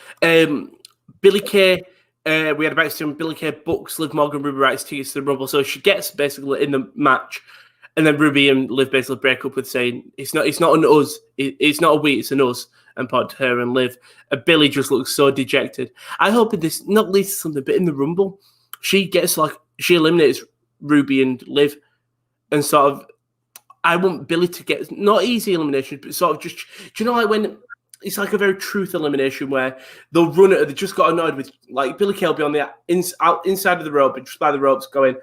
Billy Kay. We had a backstage on Billy Kay books Liv Morgan, Ruby Wright's tickets to the Rumble, so she gets basically in the match, and then Ruby and Liv basically break up with saying it's not an us, it's not a we, it's an us, and point to her and Liv. Billy just looks so dejected. I hope in this not leads to something, but in the Rumble, she eliminates Ruby and Liv, and sort of I want Billy to get not easy elimination, but sort of just do you know like when. It's like a very truth elimination where they'll run it. They just got annoyed with like Billy Kay will be on the inside of the rope and just by the ropes going,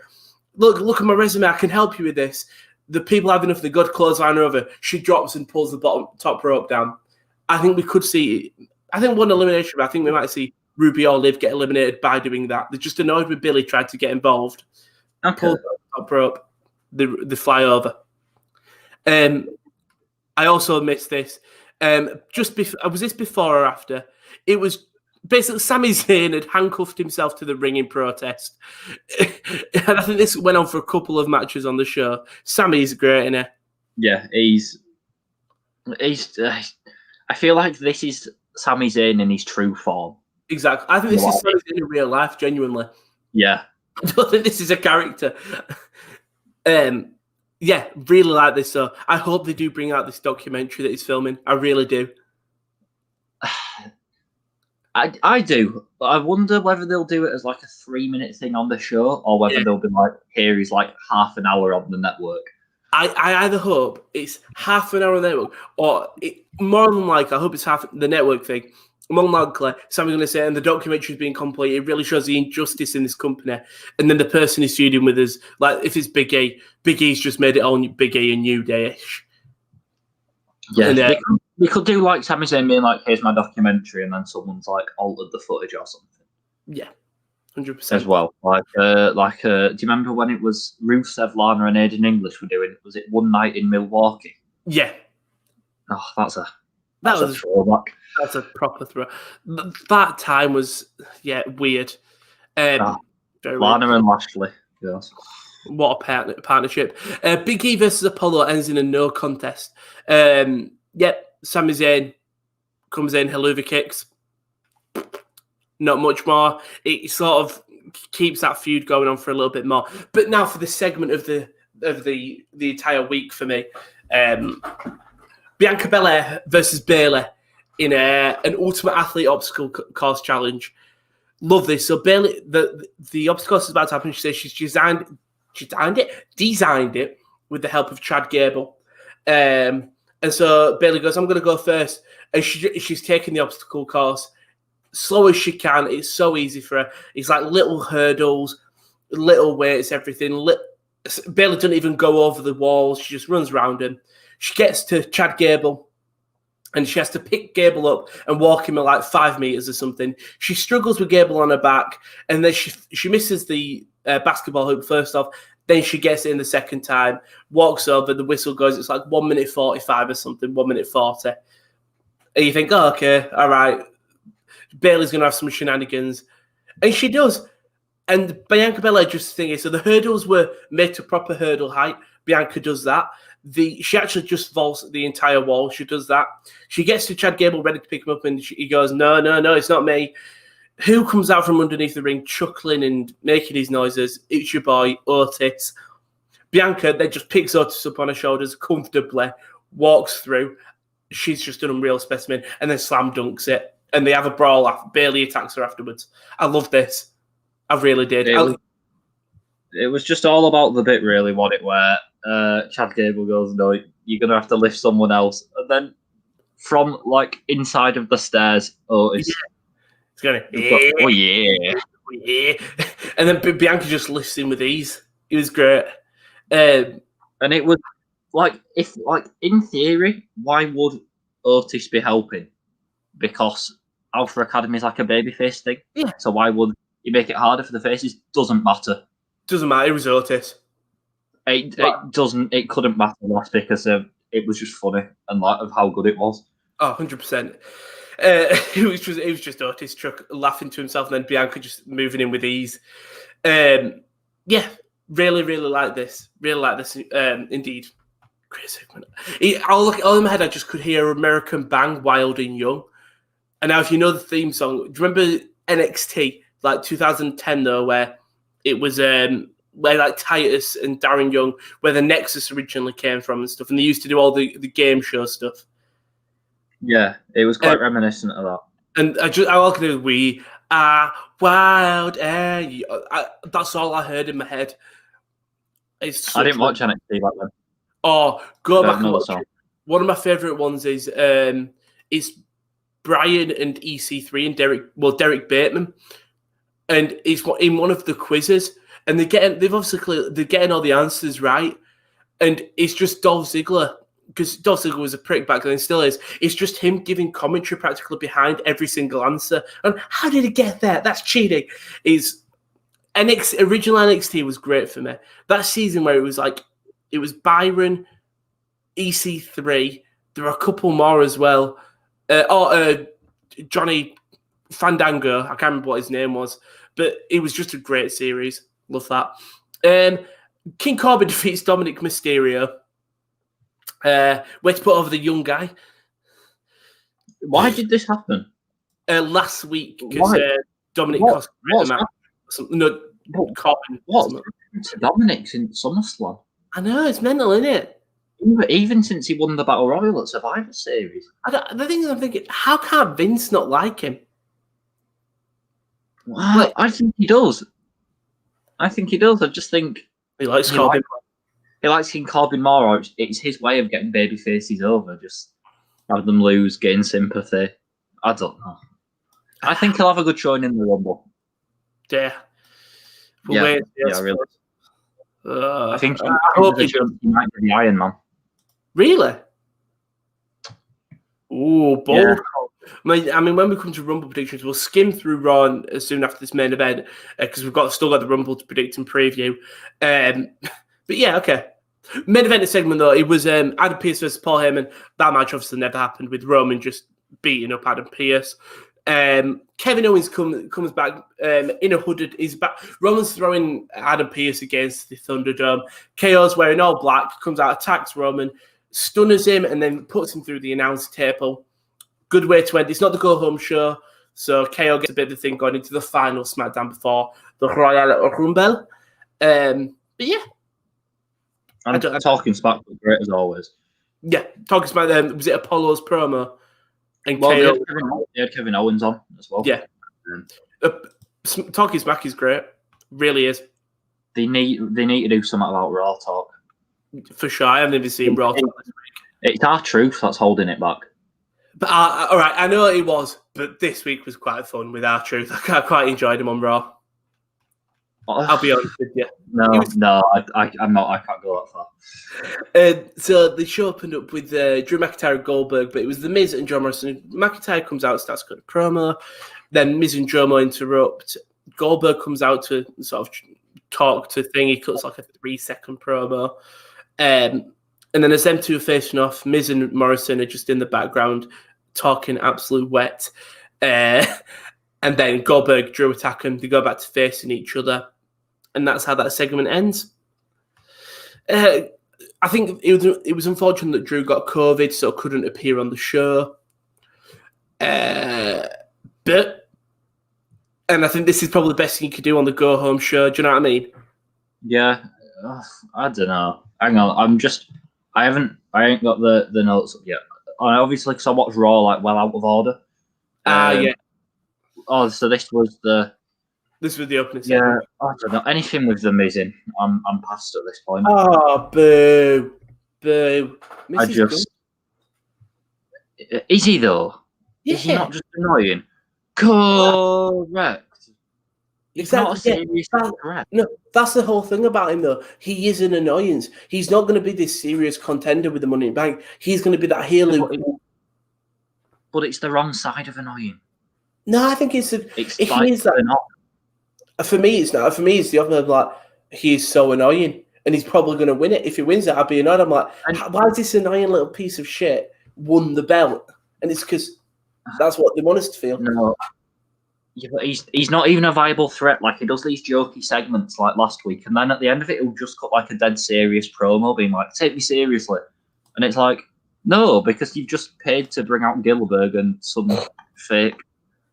look at my resume. I can help you with this. The people have enough. The good clothesline over. She drops and pulls the top rope down. I think we could see. I think one elimination. But I think we might see Ruby or Liv get eliminated by doing that. They're just annoyed with Billy trying to get involved. Okay. Pull the top rope. The fly over. I also missed this. Was this before or after? It was basically Sami Zayn had handcuffed himself to the ring in protest. And I think this went on for a couple of matches on the show. Sami's great, isn't he? Yeah, he's. I feel like this is Sami Zayn in his true form. Exactly. I think this is Sami Zayn in real life, genuinely. Yeah. I don't think this is a character. Yeah, really like this. So I hope they do bring out this documentary that he's filming. I really do. I do. But I wonder whether they'll do it as like a 3-minute thing on the show or whether they'll be like, here is like half an hour on the network. I either hope it's half an hour on the network or more than likely, I hope it's half the network thing. More than likely, somebody's going to say, and the documentary is being complete. It really shows the injustice in this company. And then the person who's feuding with us, like if it's Big E, Big E's just made it all Big E a New Day-ish. Yeah, and, they could do like Sami Zayn being like, here's my documentary, and then someone's like altered the footage or something. Yeah, 100%. As well. Do you remember when it was Rusev, Lana, and Aiden English were doing, was it One Night in Milwaukee? Yeah. Oh, that's a throwback. That's a proper throw. That time was, weird. Lana weird. and Lashley. Yes. What a partnership. Big E versus Apollo ends in a no contest. Sami Zayn comes in, Helluva kicks. Not much more. It sort of keeps that feud going on for a little bit more. But now for the segment of the entire week for me, Bianca Belair versus Bayley in an Ultimate Athlete Obstacle Course Challenge. Love this. So Bayley, the obstacle course is about to happen. She says she's designed it with the help of Chad Gable. And so Bayley goes, I'm going to go first. And she's taking the obstacle course slow as she can. It's so easy for her. It's like little hurdles, little weights, everything. Bayley doesn't even go over the walls. She just runs around him. She gets to Chad Gable, and she has to pick Gable up and walk him at like 5 meters or something. She struggles with Gable on her back, and then she misses the basketball hoop first off. Then she gets it in the second time, walks over, the whistle goes. It's like 1 minute 45 or something, 1 minute 40. And you think, oh, okay, all right. Bayley's going to have some shenanigans. And she does. And Bianca Belair just thinking, so the hurdles were made to proper hurdle height. Bianca does that. She actually just vaults the entire wall. She does that. She gets to Chad Gable ready to pick him up, and he goes, no, it's not me. Who comes out from underneath the ring chuckling and making his noises? It's your boy, Otis. Bianca then just picks Otis up on her shoulders comfortably, walks through. She's just an unreal specimen, and then slam dunks it. And they have a brawl. Bayley attacks her afterwards. I love this. I really did. It was just all about the bit, really, what it were. Chad Gable goes, no, you're going to have to lift someone else. And then from, like, inside of the stairs, Otis... Yeah. It's going oh, yeah. Yeah. And then Bianca just lifts him with ease. It was great. And it was, in theory, why would Otis be helping? Because Alpha Academy is like a babyface thing. Yeah. So why would you make it harder for the faces? Doesn't matter. Doesn't matter. It was Otis. It couldn't matter less because it was just funny and like of how good it was. Oh, 100%. It was just Otis Truck laughing to himself, and then Bianca just moving in with ease. Yeah, really, really like this. Really like this. Indeed, great segment. All in my head, I just could hear American Bang, Wild and Young. And now, if you know the theme song, do you remember NXT, like 2010 though, where it was where like Titus and Darren Young, where the Nexus originally came from and stuff, and they used to do all the game show stuff. Yeah, it was quite reminiscent of that. And I like the we are wild and that's all I heard in my head. I didn't watch NXT back then. Oh, go back and watch it. One of my favourite ones is Brian and EC3 and Derek Bateman, and it's in one of the quizzes, and they're getting all the answers right, and it's just Dolph Ziggler. Because Dolph Ziggler was a prick back then, still is. It's just him giving commentary practically behind every single answer. And how did he get there? That's cheating. Original NXT was great for me. That season where it was Byron, EC3. There were a couple more as well. Johnny Fandango. I can't remember what his name was, but it was just a great series. Love that. King Corbin defeats Dominic Mysterio. Where to put over the young guy. Why did this happen? Last week, because Dominic cost a match. Corbin. What's happened to Dominic since SummerSlam? I know, it's mental, isn't it? Even since he won the Battle Royal at Survivor Series. The thing is, I'm thinking, how can't Vince not like him? Wow, I think he does. I just think he likes Corbin. He likes King Corbin more, or it's his way of getting baby faces over, just have them lose, gain sympathy. I don't know. I think he'll have a good showing in the Rumble. Yeah. Really. I think he might be the Iron Man. Really? Ooh, bold. Yeah. I mean, when we come to Rumble predictions, we'll skim through Raw as soon after this main event because we've still got the Rumble to predict and preview. But yeah, okay. Main event segment though, it was Adam Pearce versus Paul Heyman. That match obviously never happened with Roman just beating up Adam Pearce. Kevin Owens comes back in a hooded. He's back. Roman's throwing Adam Pearce against the Thunderdome. KO's wearing all black, comes out, attacks Roman, stunners him, and then puts him through the announce table. Good way to end. It's not the go home show, so KO gets a bit of the thing going into the final SmackDown before the Royal Rumble. But yeah. And Talking Smack was great as always. Yeah, Talking Smack, was it Apollo's promo? And well, they had Kevin Owens on as well. Yeah. Talking Smack is great. Really is. They need to do something about Raw Talk. For sure. I haven't even seen Raw Talk this week. It's our truth that's holding it back. But all right, I know it was, but this week was quite fun with our truth. I quite enjoyed him on Raw. I'll be honest with you. I'm not. I can't go that far. So the show opened up with Drew McIntyre and Goldberg, but it was The Miz and John Morrison. McIntyre comes out, starts cutting a promo. Then Miz and Jomo interrupt. Goldberg comes out to sort of talk to thing. He cuts like a 3-second promo. And then as them two are facing off, Miz and Morrison are just in the background talking absolute wet. And then Goldberg, Drew attack them. They go back to facing each other. And that's how that segment ends. I think it was unfortunate that Drew got COVID, so couldn't appear on the show. And I think this is probably the best thing you could do on the go-home show. Do you know what I mean? Yeah. I don't know. Hang on. I ain't got the notes up yet. Obviously, because I watched Raw well out of order. Yeah. Oh, so this was the opening segment. Yeah, I don't know. Anything with the Miz in, I'm past at this point. Oh, boo. Is he though? Yeah. Is he not just annoying? Correct. It's not a serious threat. No, that's the whole thing about him, though. He is an annoyance. He's not going to be this serious contender with the Money in the Bank. He's going to be that heel. But it's the wrong side of annoying. No, I think it's not. For me, it's not. For me, it's the opposite. Like, he's so annoying, and he's probably going to win it. If he wins it, I'll be annoyed. I'm like, why is this annoying little piece of shit won the belt? And it's because that's what they want us to feel. No. Yeah, but he's not even a viable threat. Like, he does these jokey segments like last week, and then at the end of it, he'll just cut like a dead serious promo, being like, "Take me seriously," and it's like, no, because you've just paid to bring out Gillberg and some fake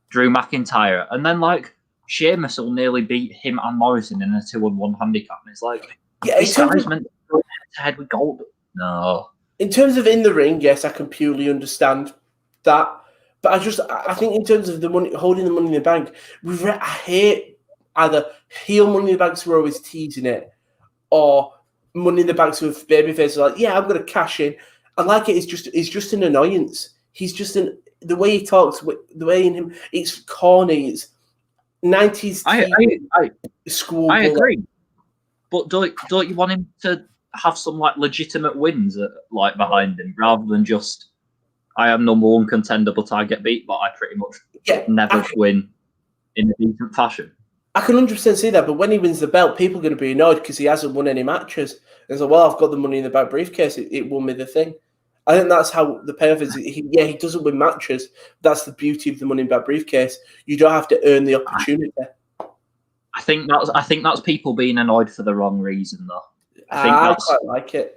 Drew McIntyre, and then like Sheamus will nearly beat him and Morrison in a 2-on-1 handicap, and it's like, this guy's meant to go head to head with Goldberg. No. In terms of in the ring, yes, I can purely understand that. But I think in terms of the money, holding the Money in the Bank, I hate either heel Money in the Banks who are always teasing it, or Money in the Banks with babyface like, yeah, I'm going to cash in. I like it. It's just an annoyance. He's just the way he talks, the way in him, it's corny. It's 90s school. I agree. But don't you want him to have some like legitimate wins like behind him, rather than just, I am number one contender, but I get beat, but I pretty much never win in a decent fashion. I can 100% see that, but when he wins the belt, people are going to be annoyed because he hasn't won any matches. And so, well, I've got the Money in the Bank briefcase. It won me the thing. I think that's how the payoff is. He doesn't win matches. That's the beauty of the Money in the Bank briefcase. You don't have to earn the opportunity. I think that's people being annoyed for the wrong reason, though. I quite like it.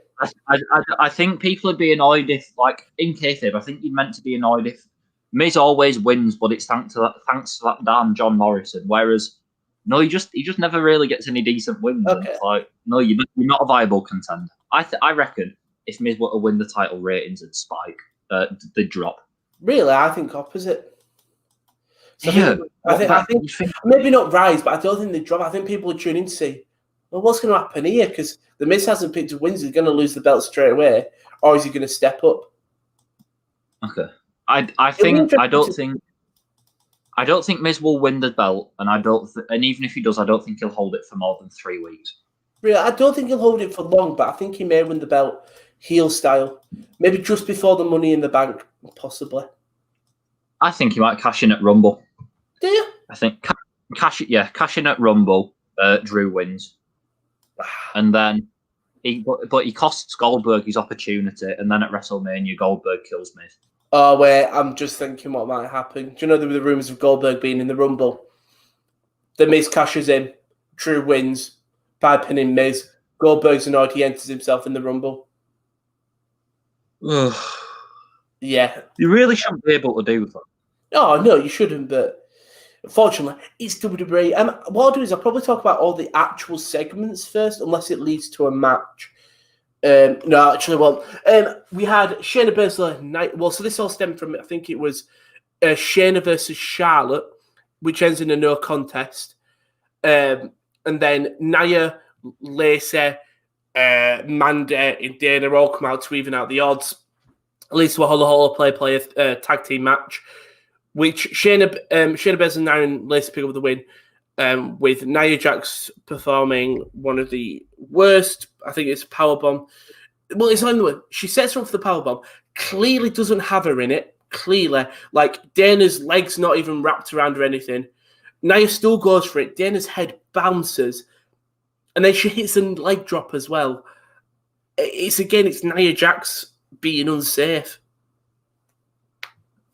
I think people would be annoyed if, like, in kayfabe, I think you're meant to be annoyed if Miz always wins, but it's thanks to that damn John Morrison. Whereas, no, he just never really gets any decent wins. Okay. It's like, no, you're not a viable contender. I reckon if Miz were to win the title, ratings would spike. They'd drop. Really, I think opposite. So yeah, I think maybe not rise, but I don't think they drop. I think people are tuning in to see, well, what's going to happen here? Because the Miz hasn't picked up wins. He's going to lose the belt straight away, or is he going to step up? Okay, I don't think Miz will win the belt, and and even if he does, I don't think he'll hold it for more than 3 weeks. Really, I don't think he'll hold it for long, but I think he may win the belt heel style, maybe just before the Money in the Bank, possibly. I think he might cash in at Rumble. Do you? I think cash in at Rumble. Drew wins, and then he costs Goldberg his opportunity, and then at WrestleMania, Goldberg kills Miz. Oh, wait, I'm just thinking what might happen. Do you know there were the rumors of Goldberg being in the Rumble? The Miz cashes in, Drew wins by pinning Miz. Goldberg's annoyed, he enters himself in the Rumble. Yeah. You really shouldn't be able to do that. Oh, no, you shouldn't, but Fortunately, it's WWE. What I'll do is I'll probably talk about all the actual segments first, unless it leads to a match. No, actually, well, we had Shayna Baszler. Well, so this all stemmed from, I think it was Shayna versus Charlotte, which ends in a no contest. And then Nia, Lacey, Mandy, and Dana all come out to even out the odds. At least we'll hold a play tag team match, which Shayna Baszler and Nia and Lacey pick up the win. With Nia Jax performing one of the worst, I think it's a powerbomb. Well, it's not the way. She sets her up for the powerbomb. Clearly doesn't have her in it. Clearly. Like, Dana's leg's not even wrapped around or anything. Nia still goes for it. Dana's head bounces. And then she hits a leg drop as well. It's Nia Jax being unsafe.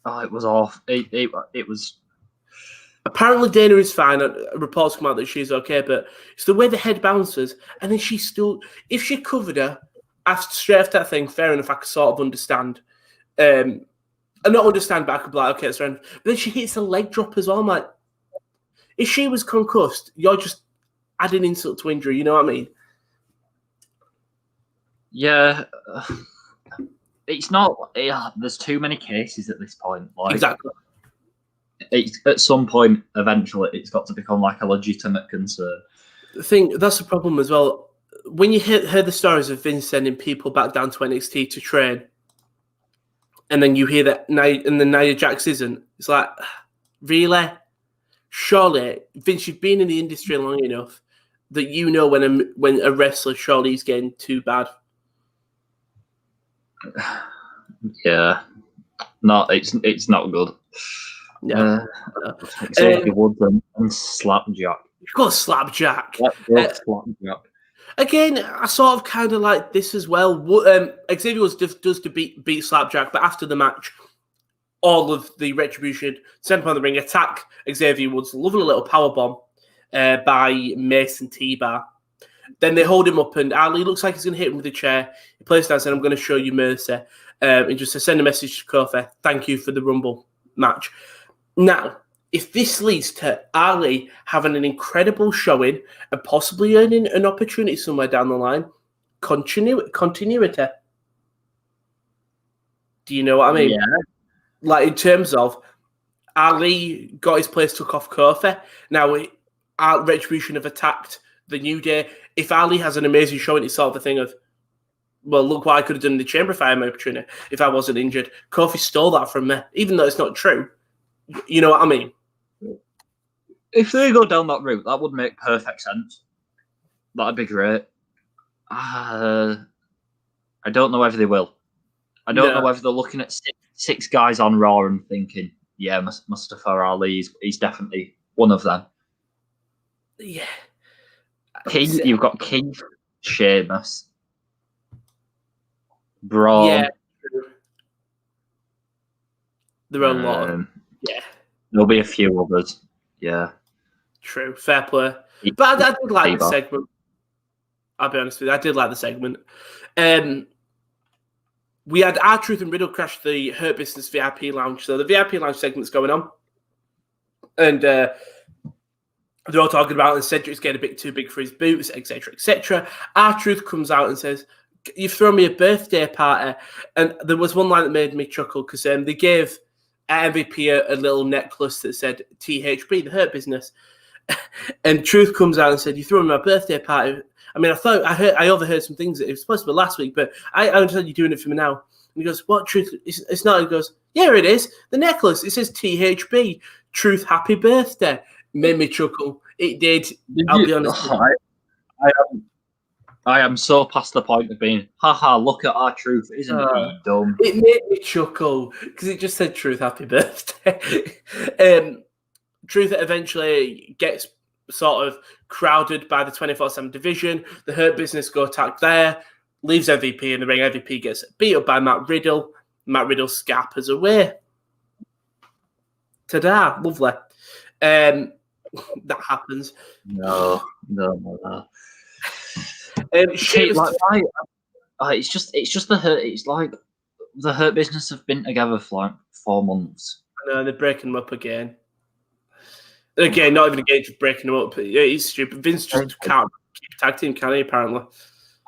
Oh, it was off. It was... Apparently Dana is fine. Reports come out that she's okay, but it's the way the head bounces, and then she's still... If she covered her straight after that thing, fair enough, I could sort of understand. I not understand, but I could be like, okay, it's fine. But then she hits a leg drop as well. I'm like, if she was concussed, you're just adding insult to injury, you know what I mean? Yeah. It's not... there's too many cases at this point. Like, exactly. At some point, eventually, it's got to become like a legitimate concern. That's the problem as well. When you hear the stories of Vince sending people back down to NXT to train, and then you hear that Nia Jax isn't, it's like, really? Surely, Vince, you've been in the industry long enough that you know when a wrestler surely is getting too bad. Yeah, no, it's not good. Yeah, Xavier Woods and Slapjack. You've got Slapjack. Slapjack. Again, I sort of kind of like this as well. Xavier Woods does to beat Slapjack, but after the match, all of the Retribution sent him on the ring, attack Xavier Woods, lovely little powerbomb by Mason T-Bar. Then they hold him up, and Ali looks like he's going to hit him with a chair. He plays down and says, I'm going to show you mercy. And just to send a message to Kofi, thank you for the Rumble match. Now, if this leads to Ali having an incredible showing and possibly earning an opportunity somewhere down the line, continuity. Do you know what I mean? Yeah. Like, in terms of Ali got his place took off Kofi. Now, Retribution have attacked the New Day. If Ali has an amazing showing, it's sort of the thing of, well, look what I could have done in the Chamber if I had my opportunity, if I wasn't injured. Kofi stole that from me, even though it's not true. You know what I mean? If they go down that route, that would make perfect sense. That'd be great. I don't know whether they will. I don't know whether they're looking at six guys on Raw and thinking, yeah, Mustafa Ali, he's definitely one of them. Yeah. Keith, you've got Keith, Sheamus, Braun. Yeah. There are a lot. Yeah. There'll be a few others. Yeah. True. Fair play. But I did like the segment. I'll be honest with you. I did like the segment. We had R-Truth and Riddle crash the Hurt Business VIP lounge. So the VIP lounge segment's going on. And they're all talking about and Cedric's getting a bit too big for his boots, etc., etc. R-Truth comes out and says, you've thrown me a birthday party. And there was one line that made me chuckle because they gave MVP a little necklace that said THB, the Hurt Business. And Truth comes out and said, you threw me my birthday party. I mean, I overheard some things that it was supposed to be last week, but I understand you're doing it for me now. And he goes, what, Truth? It's not. He goes, yeah, it is. The necklace, it says THB, Truth, happy birthday. Made me chuckle. It did. I'll be honest. I am so past the point of being, haha, look at R-Truth, isn't he dumb? It made me chuckle because it just said Truth, happy birthday. Truth eventually gets sort of crowded by the 24/7 division. The Hurt Business go attack there, leaves MVP in the ring. MVP gets beat up by Matt Riddle. Matt Riddle scampers away. Ta-da, lovely. That happens. No. It's just the Hurt. It's like the Hurt Business have been together for like 4 months. I know they're breaking them up again. Again, not even again, just breaking them up. It's stupid. Vince just can't keep a tag team, can he, apparently?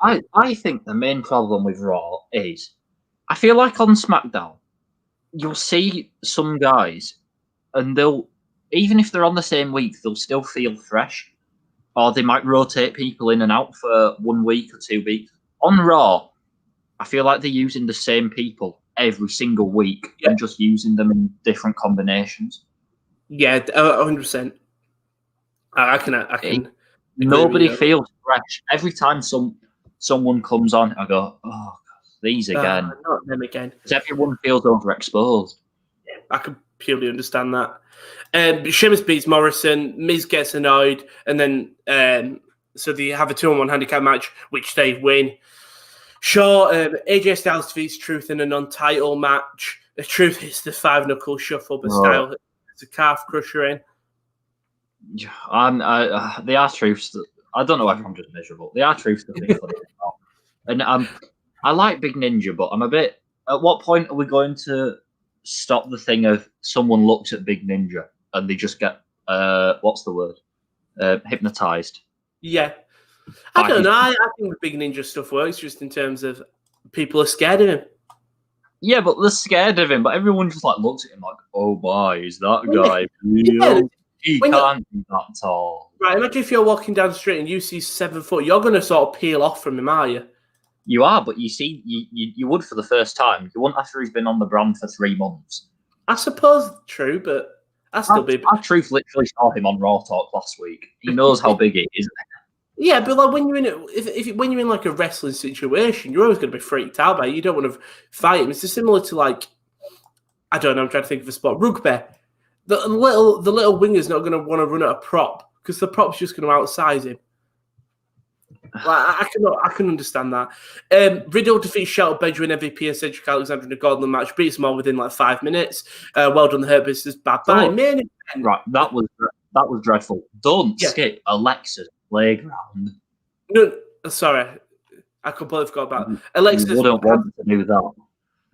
I think the main problem with Raw is, I feel like on SmackDown, you'll see some guys, and they'll, even if they're on the same week, they'll still feel fresh. Or they might rotate people in and out for 1 week or 2 weeks. On Raw, I feel like they're using the same people every single week and just using them in different combinations. Yeah, 100%. I can. Nobody feels fresh. Every time someone comes on, I go, oh, God, these again. Not them again. Because everyone feels overexposed. Yeah, I can purely understand that. Sheamus beats Morrison. Miz gets annoyed, and then so they have a 2-on-1 handicap match, which they win. Sure, AJ Styles defeats Truth in a non-title match. The Truth hits the 5-knuckle shuffle, but Styles hits a calf crusher in. The R-Truths, I don't know if I'm just miserable. The R-Truths are funny. And I like Big Ninja, but I'm a bit... At what point are we going to stop the thing of someone looks at Big Ninja and they just get, what's the word? Hypnotized. Yeah. I don't know. I think the Big Ninja stuff works just in terms of people are scared of him. Yeah, but they're scared of him. But everyone just like looks at him like, "Oh my, is that guy real? He can't be that tall." Right. Imagine if you're walking down the street and you see 7 foot. You're going to sort of peel off from him, are you? You are, but you see, you would for the first time. You wouldn't after he's been on the brand for 3 months. I suppose true, but I still be. Our Truth literally saw him on Raw Talk last week. He knows how big it is. Yeah, but like when you're in when you're in like a wrestling situation, you're always going to be freaked out by it. You don't want to fight him. It's just similar to like, I don't know. I'm trying to think of a sport. Rugby. The little winger's not going to want to run at a prop because the prop's just going to outsize him. Like I can understand that. Riddle defeats Shelton Benjamin, MVP, and Cedric Alexander in a Gauntlet match. Beats them all within like 5 minutes. Well done, the Hurt Business. Bye bye. Right, that was dreadful. Don't skip Alexa's playground. No, sorry, I completely forgot about that. Alexa wouldn't want to do that.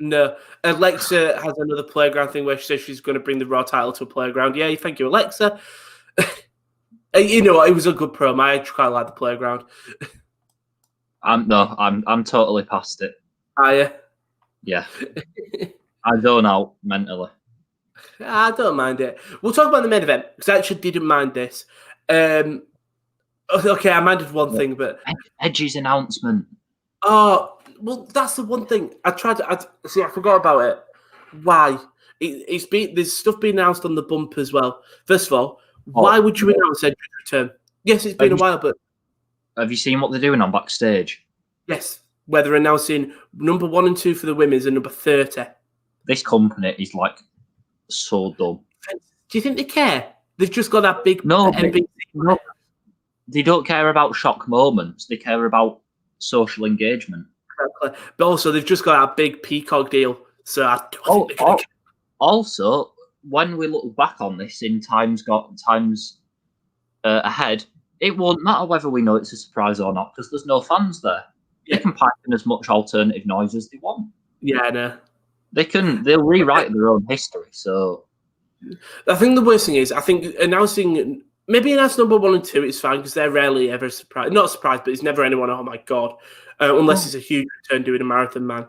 No, Alexa has another playground thing where she says she's going to bring the Raw title to a playground. Yeah, thank you, Alexa. You know what? It was a good promo. I quite like the playground. I'm totally past it. Are you? Yeah. I zone out mentally. I don't mind it. We'll talk about the main event because I actually didn't mind this. Okay, I minded one thing, but Edge's announcement. Oh, well, that's the one thing I tried to. I forgot about it. Why? There's stuff being announced on the bump as well. First of all, why would you announce Edge's return? Yes, it's been a while, but have you seen what they're doing on backstage? Yes, where they're announcing number 1 and 2 for the women's and number 30. This company is like so dumb. Do you think they care? They've just got that big NBC. No, they don't care about shock moments. They care about social engagement. Exactly. But also, they've just got that big Peacock deal. So I don't think they're gonna care. Also, when we look back on this in times ahead, it won't matter whether we know it's a surprise or not because there's no fans there. Yeah. They can pipe in as much alternative noise as they want. Yeah, I know. They'll rewrite their own history. So I think the worst thing is, I think announcing number 1 and 2 is fine because they're rarely ever surprised. Not surprised, but it's never anyone. Oh my god! Unless it's a huge return doing a Marathon Man,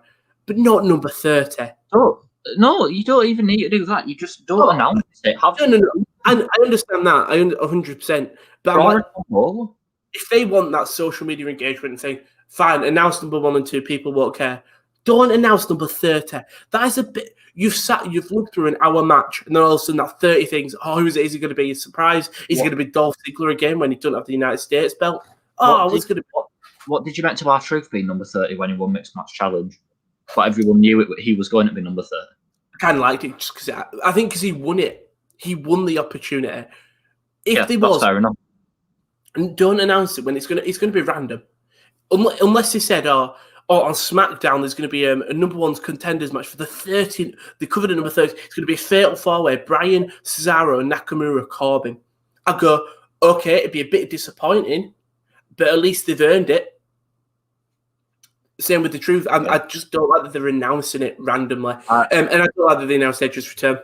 but not number 30. Oh no, you don't even need to do that. You just don't announce it. No. I understand that. 100%. But I'm like, if they want that social media engagement and say, fine, announce number 1 and 2, people won't care. Don't announce number 30. That is a bit. You've looked through an hour match, and then all of a sudden that 30 things. Oh, is he going to be a surprise? Is he going to be Dolph Ziggler again when he doesn't have the United States belt? Oh, what's going to be? What did you meant to R-Truth be number 30 when he won Mixed Match Challenge? But everyone knew he was going to be number 30. I kind of liked it just because I think because he won it. He won the opportunity. That's fair enough. And don't announce it when it's going to be random, unless they said, on SmackDown there's going to be a number 1 contenders match for the 13. They covered it number 30. It's going to be a fatal 4-way: Bryan, Cesaro, and Nakamura, Corbin. I go, okay, it'd be a bit disappointing, but at least they've earned it. Same with the Truth. I just don't like that they're announcing it randomly, and I don't like that they announced Edge's return.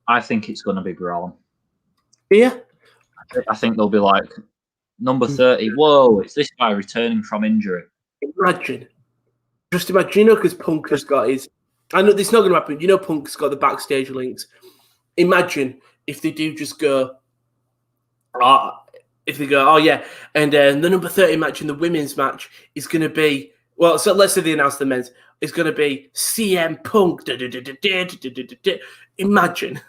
I think it's going to be Braun. Yeah. I think they'll be like, number 30, whoa, it's this guy returning from injury. Just imagine, because Punk has got his... I know this is not going to happen. Punk's got the backstage links. Imagine if they do just go... and the number 30 match in the women's match is going to be... Well, so let's say they announce the men's. It's going to be CM Punk. Imagine.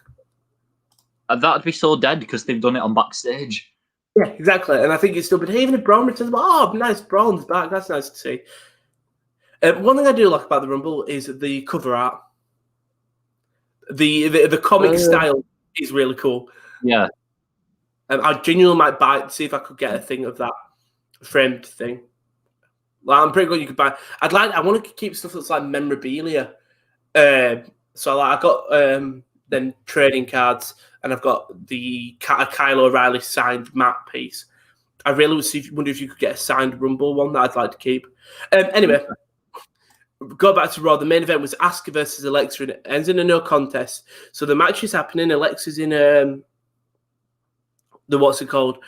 That'd be so dead because they've done it on backstage. Yeah, exactly. And I think it's still... But even if Braun returns, nice, Braun's back. That's nice to see. One thing I do like about the Rumble is the cover art. The comic style is really cool. Yeah. I genuinely might buy it, see if I could get a thing of that framed thing. I'm pretty good. You could buy. I want to keep stuff that's like memorabilia. So I got then trading cards, and I've got the Kyle O'Reilly signed map piece. I really wonder if you could get a signed Rumble one that I'd like to keep. Anyway. Go back to Raw. The main event was Asuka versus Alexa, and it ends in a no contest. So the match is happening. Alexa's in what's it called?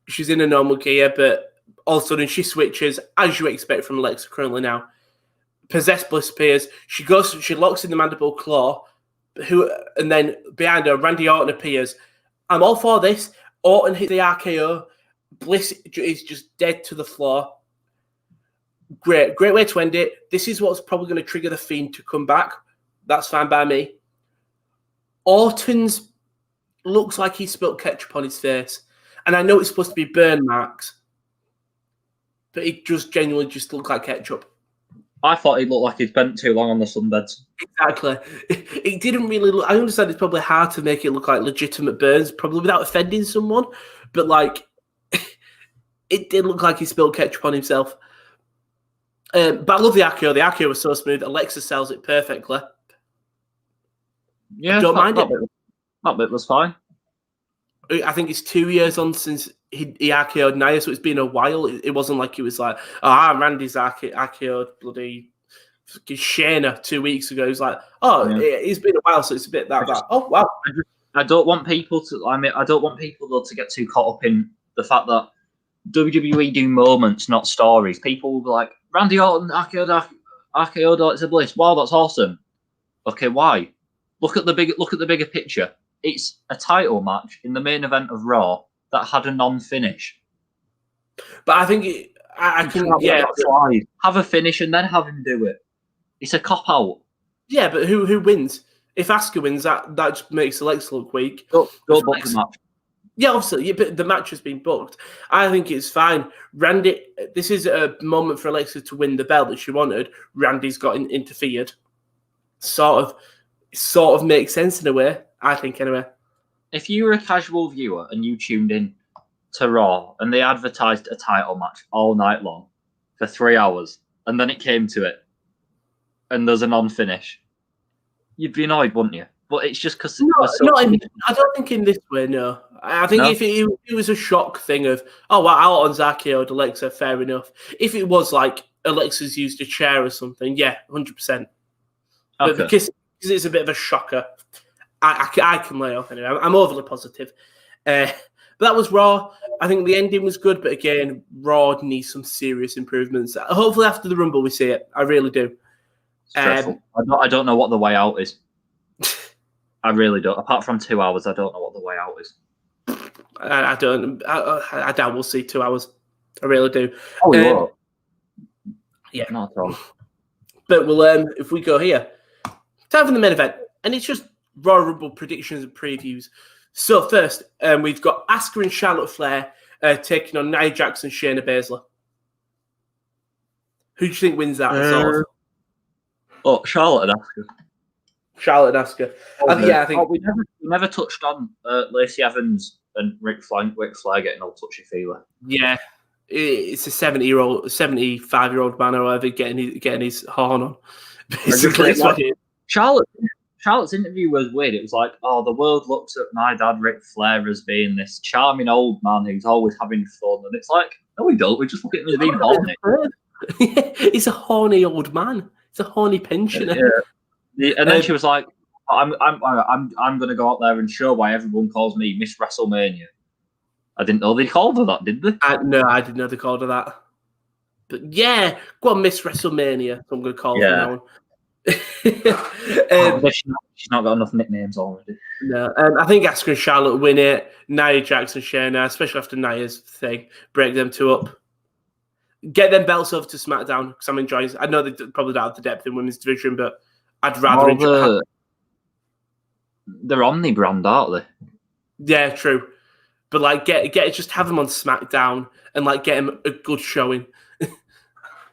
She's in a normal gear, but all of a sudden she switches, as you expect from Alexa currently now. Possessed Bliss appears. She locks in the mandible claw, and then behind her, Randy Orton appears. I'm all for this. Orton hit the RKO. Bliss is just dead to the floor. Great way to end it. This is what's probably going to trigger the Fiend to come back. That's fine by me. Orton's looks like he spilled ketchup on his face. And I know it's supposed to be burn marks, but it just genuinely just looked like ketchup. I thought he looked like he'd spent too long on the sunbeds. Exactly. It didn't really look... I understand it's probably hard to make it look like legitimate burns, probably without offending someone, but like, it did look like he spilled ketchup on himself. But I love the RKO. The RKO was so smooth. Alexa sells it perfectly. Yeah, don't mind it. That bit was fine. I think it's 2 years on since he RKO'd Nia, so it's been a while. It wasn't like he was like, Randy's RKO'd bloody Shayna 2 weeks ago. He's like, it's been a while, so it's a bit that. Oh wow! I don't want people to. I don't want people though to get too caught up in the fact that WWE do moments, not stories. People will be like, Randy Orton RKO'd Alexa Bliss. Wow, that's awesome. Okay, why? Look at the bigger picture. It's a title match in the main event of Raw that had a non-finish. But I think have a finish and then have him do it. It's a cop out. Yeah, but who wins? If Asuka wins, that just makes Alexa look weak. Don't book the match. Yeah, obviously, but the match has been booked. I think it's fine. Randy, this is a moment for Alexa to win the belt that she wanted. Randy's got interfered. Sort of makes sense in a way, I think, anyway. If you were a casual viewer and you tuned in to Raw and they advertised a title match all night long for 3 hours and then it came to it and there's a non-finish, you'd be annoyed, wouldn't you? But it's just because... I don't think in this way, no. I think if it was a shock thing of, Orton's RKO'd Alexa, fair enough. If it was like Alexa's used a chair or something, yeah, 100%. But because it's a bit of a shocker, I can lay off anyway. I'm overly positive. But that was Raw. I think the ending was good, but again, Raw needs some serious improvements. Hopefully after the Rumble we see it. I really do. I don't know what the way out is. I really don't. Apart from 2 hours, I don't know what the way out is. I don't. I doubt we'll see 2 hours. I really do. Oh, we will. Yeah. Not at all. But we'll if we go here, time for the main event, and it's just Royal Rumble predictions and previews. So first, we've got Asuka and Charlotte Flair taking on Nia Jax and Shayna Baszler. Who do you think wins that? Charlotte and Asuka. Charlotte and Asuka. I think we never touched on Lacey Evans and Ric Flair getting all touchy-feely. Yeah, it's a 75-year-old man or whatever getting his horn on. Basically, Charlotte's interview was weird. It was like, the world looks at my dad, Ric Flair, as being this charming old man who's always having fun. And it's like, no, we don't. We just look at him as being horny. He's a horny old man. He's a horny pensioner. Yeah. And then she was like, I'm going to go out there and show why everyone calls me Miss WrestleMania. I didn't know they called her that, did they? No, I didn't know they called her that. But yeah, go on, Miss WrestleMania. I'm going to call her now on. She's not got enough nicknames already. No, I think Asuka and Charlotte win it. Nia Jax and Shayna, especially after Nia's thing, break them two up. Get them belts over to SmackDown because I'm enjoying it. I know they probably don't have the depth in women's division, but I'd rather enjoy. They're Omni brand, aren't they? Yeah, true. But like, get just have them on SmackDown and like get them a good showing.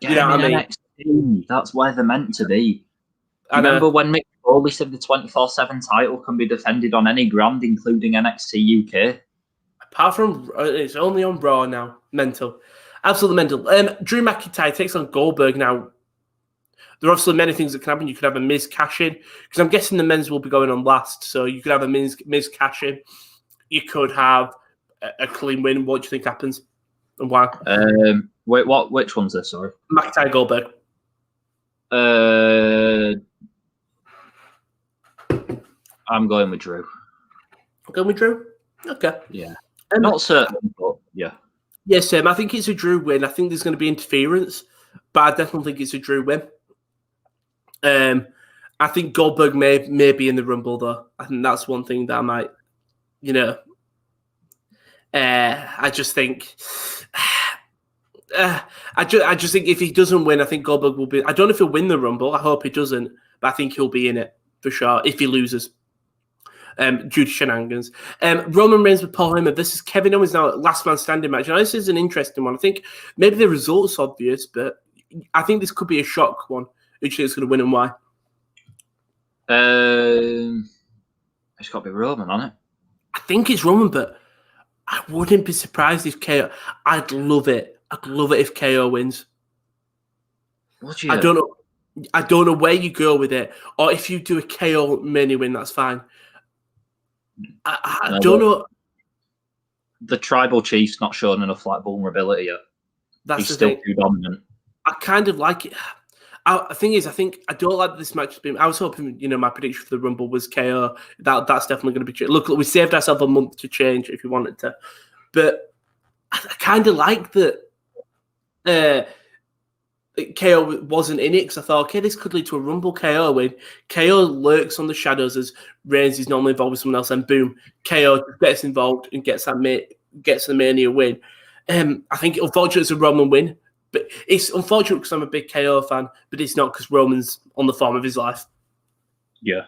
You know what I mean? NXT, that's where they're meant to be. Remember when Mick Foley said the 24/7 title can be defended on any brand, including NXT UK? Apart from it's only on Raw now. Mental. Absolutely mental. Drew McIntyre takes on Goldberg now. There are obviously many things that can happen. You could have a Miz cash-in, because I'm guessing the men's will be going on last. So you could have a Miz cash-in. You could have a clean win. What do you think happens and why? Wait, which one's this? Sorry. McIntyre Goldberg. I'm going with Drew. Going with Drew? Okay. Yeah. Not certain, but yeah. Yes, Sam. I think it's a Drew win. I think there's going to be interference, but I definitely think it's a Drew win. I think Goldberg may be in the Rumble, though. I think that's one thing that I might, I just think... I just think if he doesn't win, I think Goldberg will be... I don't know if he'll win the Rumble. I hope he doesn't, but I think he'll be in it for sure if he loses. Due to shenanigans. Roman Reigns with Paul Heyman. This is Kevin Owens now last man standing match. Now, this is an interesting one. I think maybe the result's obvious, but I think this could be a shock one. Who do you think is going to win and why? It's got to be Roman, hasn't it? I think it's Roman, but I wouldn't be surprised if KO... I'd love it. I'd love it if KO wins. Would you? I don't know where you go with it. Or if you do a KO mini win, that's fine. I don't know. The tribal chief's not showing enough vulnerability yet. He's still too dominant. I kind of like it. The thing is, I think I don't like this match. I was hoping, my prediction for the Rumble was KO. That's definitely going to be changed. Look, we saved ourselves a month to change if you wanted to, but I kind of like that. KO wasn't in it because I thought, okay, this could lead to a Rumble KO win. KO lurks on the shadows as Reigns is normally involved with someone else, and boom, KO gets involved and gets the Mania win. I think unfortunately it's a Roman win, but it's unfortunate because I'm a big KO fan, but it's not because Roman's on the form of his life. Yeah.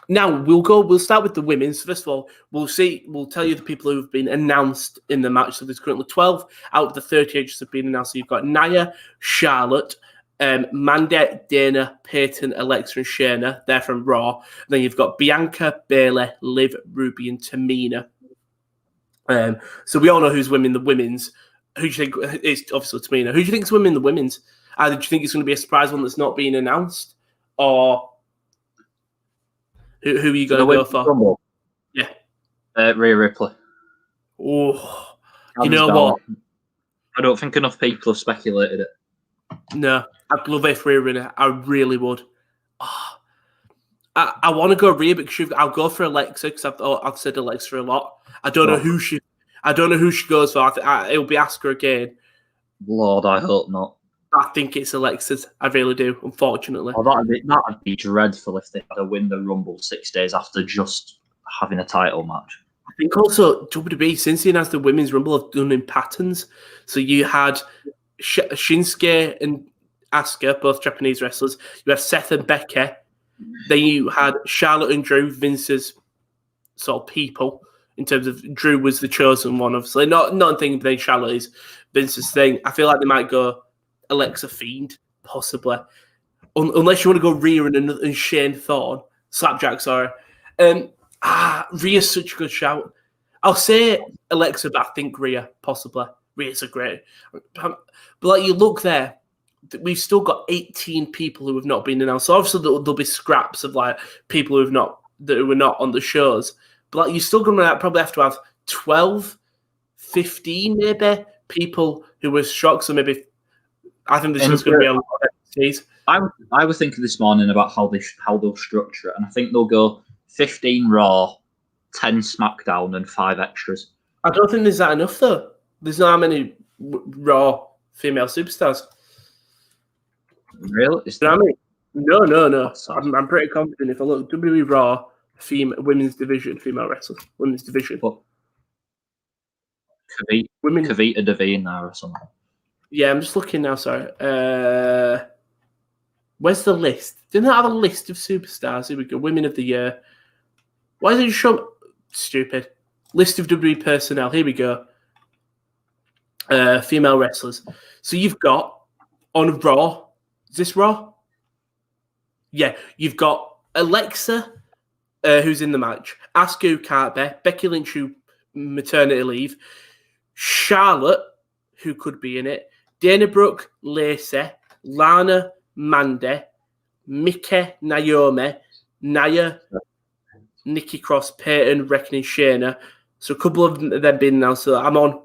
Now we'll start with the women's. First of all, we'll tell you the people who have been announced in the match. So there's currently 12 out of the 38 have been announced. So you've got Nia, Charlotte, Mandy, Dana, Peyton, Alexa, and Shayna. They're from Raw. And then you've got Bianca, Bayley, Liv, Ruby, and Tamina. So we all know who's winning the women's. Who do you think? It's obviously Tamina. Who do you think is winning the women's? Either do you think it's going to be a surprise one that's not being announced, or who are you going to go for? Rumble. Yeah. Rhea Ripley. Oh, you know what? I don't think enough people have speculated it. No, I'd love it if Rhea in it. I really would. Oh, I want to go Rhea because I'll go for Alexa because I've said Alexa a lot. I don't know who she goes for. It'll be Asuka again. Lord, I hope not. I think it's Alexa's. I really do, unfortunately. Oh, that'd be dreadful if they had to win the Rumble 6 days after just having a title match. I think also WWE, since he has the Women's Rumble, have done in patterns. So you had Shinsuke and Asuka, both Japanese wrestlers. You had Seth and Becky. Then you had Charlotte and Drew, Vince's sort of people. In terms of Drew was the chosen one, obviously. Not thinking then Charlotte is Vince's thing. I feel like they might go Alexa Fiend, possibly. Unless you want to go Rhea and Shane Thorne. Slapjack, sorry. Rhea's such a good shout. I'll say Alexa, but I think Rhea, possibly. Rhea's a great... But like you look there, we've still got 18 people who have not been announced. So obviously there'll be scraps of like people who were not on the shows. But like you're still going to probably have to have 12, 15 maybe people who were shocked. So maybe I think this is going to be a lot of NXTs. I was thinking this morning about how they'll structure it, and I think they'll go 15 Raw, 10 SmackDown, and 5 extras. I don't think there's that enough though. There's not many Raw female superstars. Really? You know what I mean? No. I'm pretty confident if I look WWE Raw women's division, female wrestlers, women's division. What? Kavita Devine there or something. Yeah, I'm just looking now. Sorry. Where's the list? Didn't I have a list of superstars? Here we go. Women of the year. Why did you show? Stupid. List of WWE personnel. Here we go. Female wrestlers. So you've got on Raw. Is this Raw? Yeah. You've got Alexa, who's in the match. Asuka, who can't be. Becky Lynch, who maternity leave. Charlotte, who could be in it. Dana Brooke, Lacey. Lana, Mandy. Mickey, Naomi. Nia, Nikki Cross, Peyton, Reckoning, Shayna. So a couple of them been now. So I'm on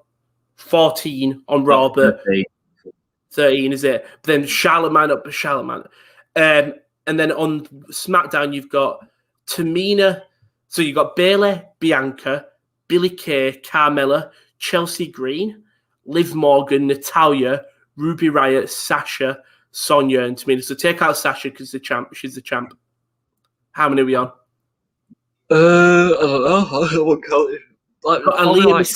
14 on Raw, but 13 is it? But then Charlotte might not be Charlotte man. And then on SmackDown, you've got Tamina. So you've got Bayley, Bianca, Billie Kay, Carmella, Chelsea Green, Liv Morgan, Natalya, Ruby Riott, Sasha, Sonya, and Tamina. So take out Sasha because she's the champ. How many are we on? I don't know. I won't count it. Probably like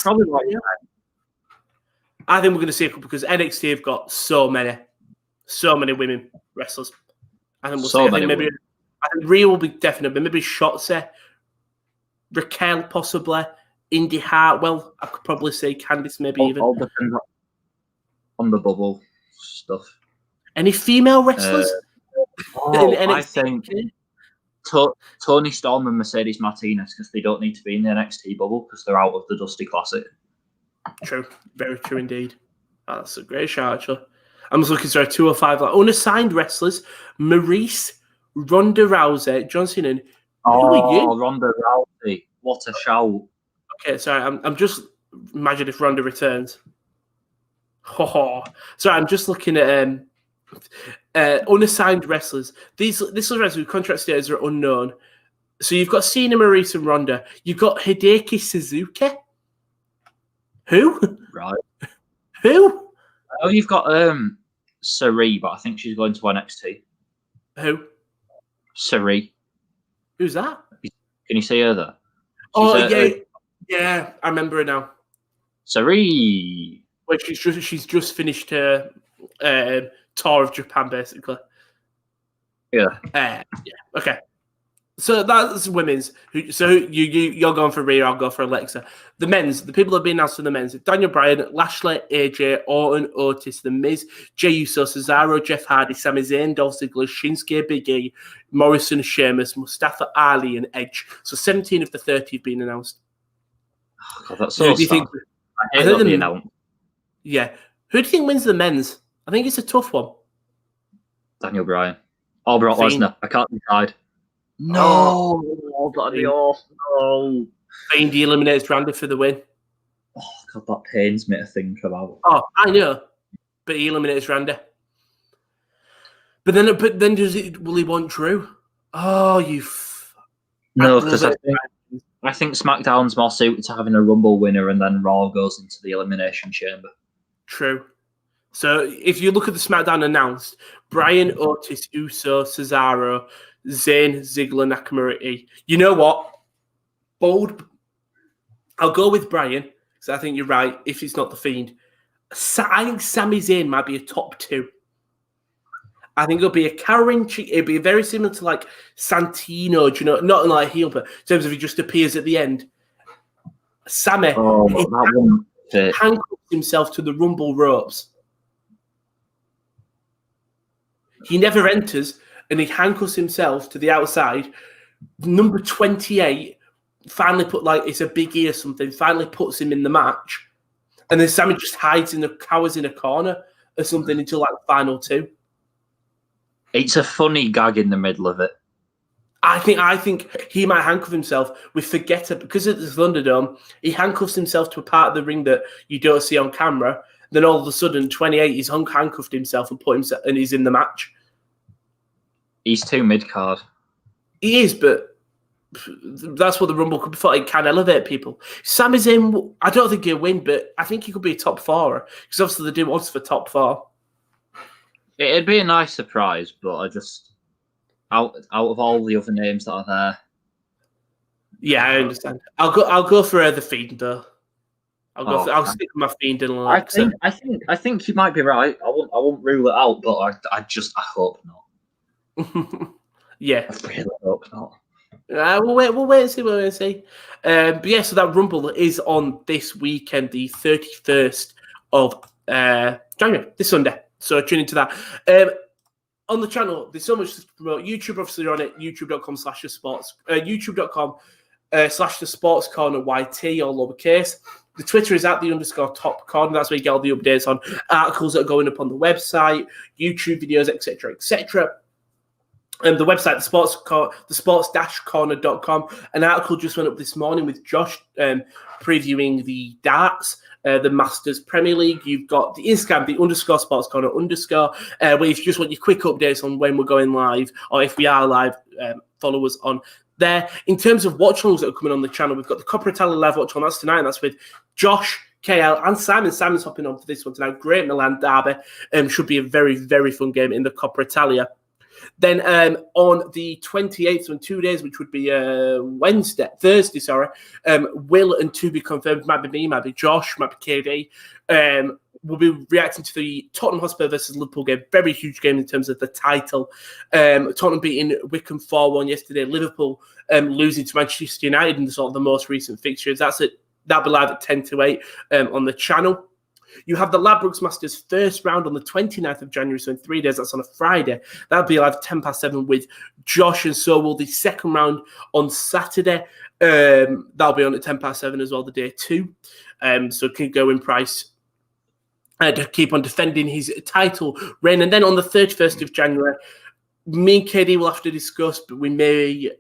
I think we're going to see a couple because NXT have got so many women wrestlers. I think we'll see. I think Rhea will be definitely. Maybe Shotzi, Raquel possibly, Indy Hartwell. I could probably say Candice maybe even. All depends on the bubble stuff. Any female wrestlers? I think Tony Storm and Mercedes Martinez because they don't need to be in the NXT bubble because they're out of the Dusty Classic. True. Very true indeed. Oh, that's a great shout, actually. I'm just looking for 205 unassigned wrestlers. Maurice, Ronda Rousey, John Cena. Who are you? Ronda Rousey. What a shout. Okay, sorry. I'm just imagine if Ronda returns. Sorry, I'm just looking at unassigned wrestlers. This wrestlers whose contract status are unknown. So you've got Cena, Maurice, and Ronda. You've got Hideki Suzuki. Who? Right. Who? Oh, you've got Sari, but I think she's going to NXT. Who? Sari. Who's that? Can you see her there? Yeah, I remember her now. Sari. Well, she's just finished her tour of Japan, basically. Yeah. Okay. So that's women's. So you're going for Rhea, I'll go for Alexa. The men's, the people that have been announced for the men's: Daniel Bryan, Lashley, AJ, Orton, Otis, The Miz, Jey Uso, Cesaro, Jeff Hardy, Sami Zayn, Dolph Ziggler, Shinsuke, Big E, Morrison, Sheamus, Mustafa Ali, and Edge. So 17 of the 30 have been announced. Oh, God, that's so sad. I hate being announced. Yeah. Who do you think wins the men's? I think it's a tough one. Daniel Bryan. Or Brock Lesnar. I can't decide. No, that'd be awful. No. Fiend eliminates Randy for the win. Oh, God, that pains me to think about. Oh, I know. But he eliminates Randy. But then will he want Drew? Oh, No, because I think SmackDown's more suited to having a Rumble winner and then Raw goes into the Elimination Chamber. True. So if you look at the SmackDown announced, Bryan, Otis, Uso, Cesaro, Zayn, Ziggler, Nakamura. You know what? Bold. I'll go with Bryan because I think you're right. If it's not the Fiend, I think Sami Zayn might be a top 2. I think it'll be a Karen. It'll be very similar to like Santino. Do you know? Not like heel, but in terms of he just appears at the end. Sami handcuffs himself to the Rumble ropes. He never enters. And he handcuffs himself to the outside. Number 28 finally it's a Big E or something, finally puts him in the match. And then Sammy just cowers in a corner or something until like the final 2. It's a funny gag in the middle of it. I think he might handcuff himself. We forget it because of the Thunderdome. He handcuffs himself to a part of the ring that you don't see on camera. Then all of a sudden, 28, he's handcuffed himself and he's in the match. He's too mid-card. He is, but that's what the Rumble could be for. It can elevate people. Sami Zayn, I don't think he'll win, but I think he could be a top 4 because obviously they do odds for top 4. It'd be a nice surprise, but I just out of all the other names that are there. Yeah, I understand. I'll go for the Fiend though. I'll stick with my Fiend and Alexa. I think you might be right. I won't rule it out, but I hope not. Yeah, I really hope not. We'll wait and see. But yeah, so that Rumble is on this weekend, the 31st of January, this Sunday. So tune into that. On the channel, there's so much to promote. YouTube, obviously, you're on it. YouTube.com/thesports. YouTube.com/the sports corner YT, all lowercase. The Twitter is @the_top corner. That's where you get all the updates on articles that are going up on the website, YouTube videos, etc., etc. And the website, the sports-corner.com. An article just went up this morning with Josh previewing the darts, the Masters Premier League. You've got the Instagram, the _sports_corner_, where if you just want your quick updates on when we're going live, or if we are live, follow us on there. In terms of watch alongs that are coming on the channel, we've got the Coppa Italia live watch on. That's tonight, and that's with Josh, KL, and Simon. Simon's hopping on for this one tonight. Great Milan derby. Should be a very, very fun game in the Coppa Italia. Then on the 28th, so in 2 days, which would be Thursday, Will and to be confirmed, might be me, might be Josh, might be KD. We'll be reacting to the Tottenham Hotspur versus Liverpool game. Very huge game in terms of the title. Tottenham beating Wickham 4-1 yesterday. Liverpool losing to Manchester United in the most recent fixtures. That'll be live at 10 to 8 on the channel. You have the Ladbrokes Masters first round on the 29th of January, so in 3 days, that's on a Friday. That'll be live 7:10 with Josh, and so will the second round on Saturday. That'll be on at 7:10 as well, the day 2. So keep going, Price. To keep on defending his title reign. And then on the 31st of January, me and KD will have to discuss, but we may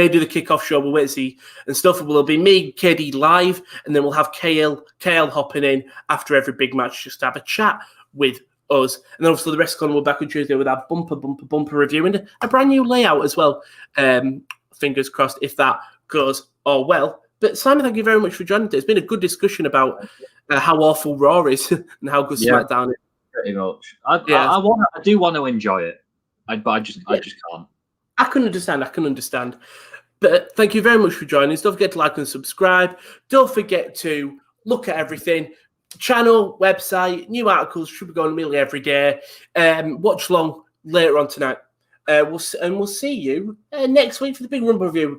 do the kickoff show. We'll wait and see and stuff. Will be me, KD live, and then we'll have KL hopping in after every big match just to have a chat with us. And then obviously the rest of the corner, we're back on Tuesday with our bumper review and a brand new layout as well. Fingers crossed if that goes all well. But Simon, thank you very much for joining us. It's been a good discussion about how awful Raw is and how good SmackDown is. Pretty much. I do want to enjoy it, but I just can't. I can understand. But thank you very much for joining us. Don't forget to like and subscribe. Don't forget to look at everything. Channel, website, new articles should be going nearly every day. Watch along later on tonight. We'll see you next week for the big Rumble review.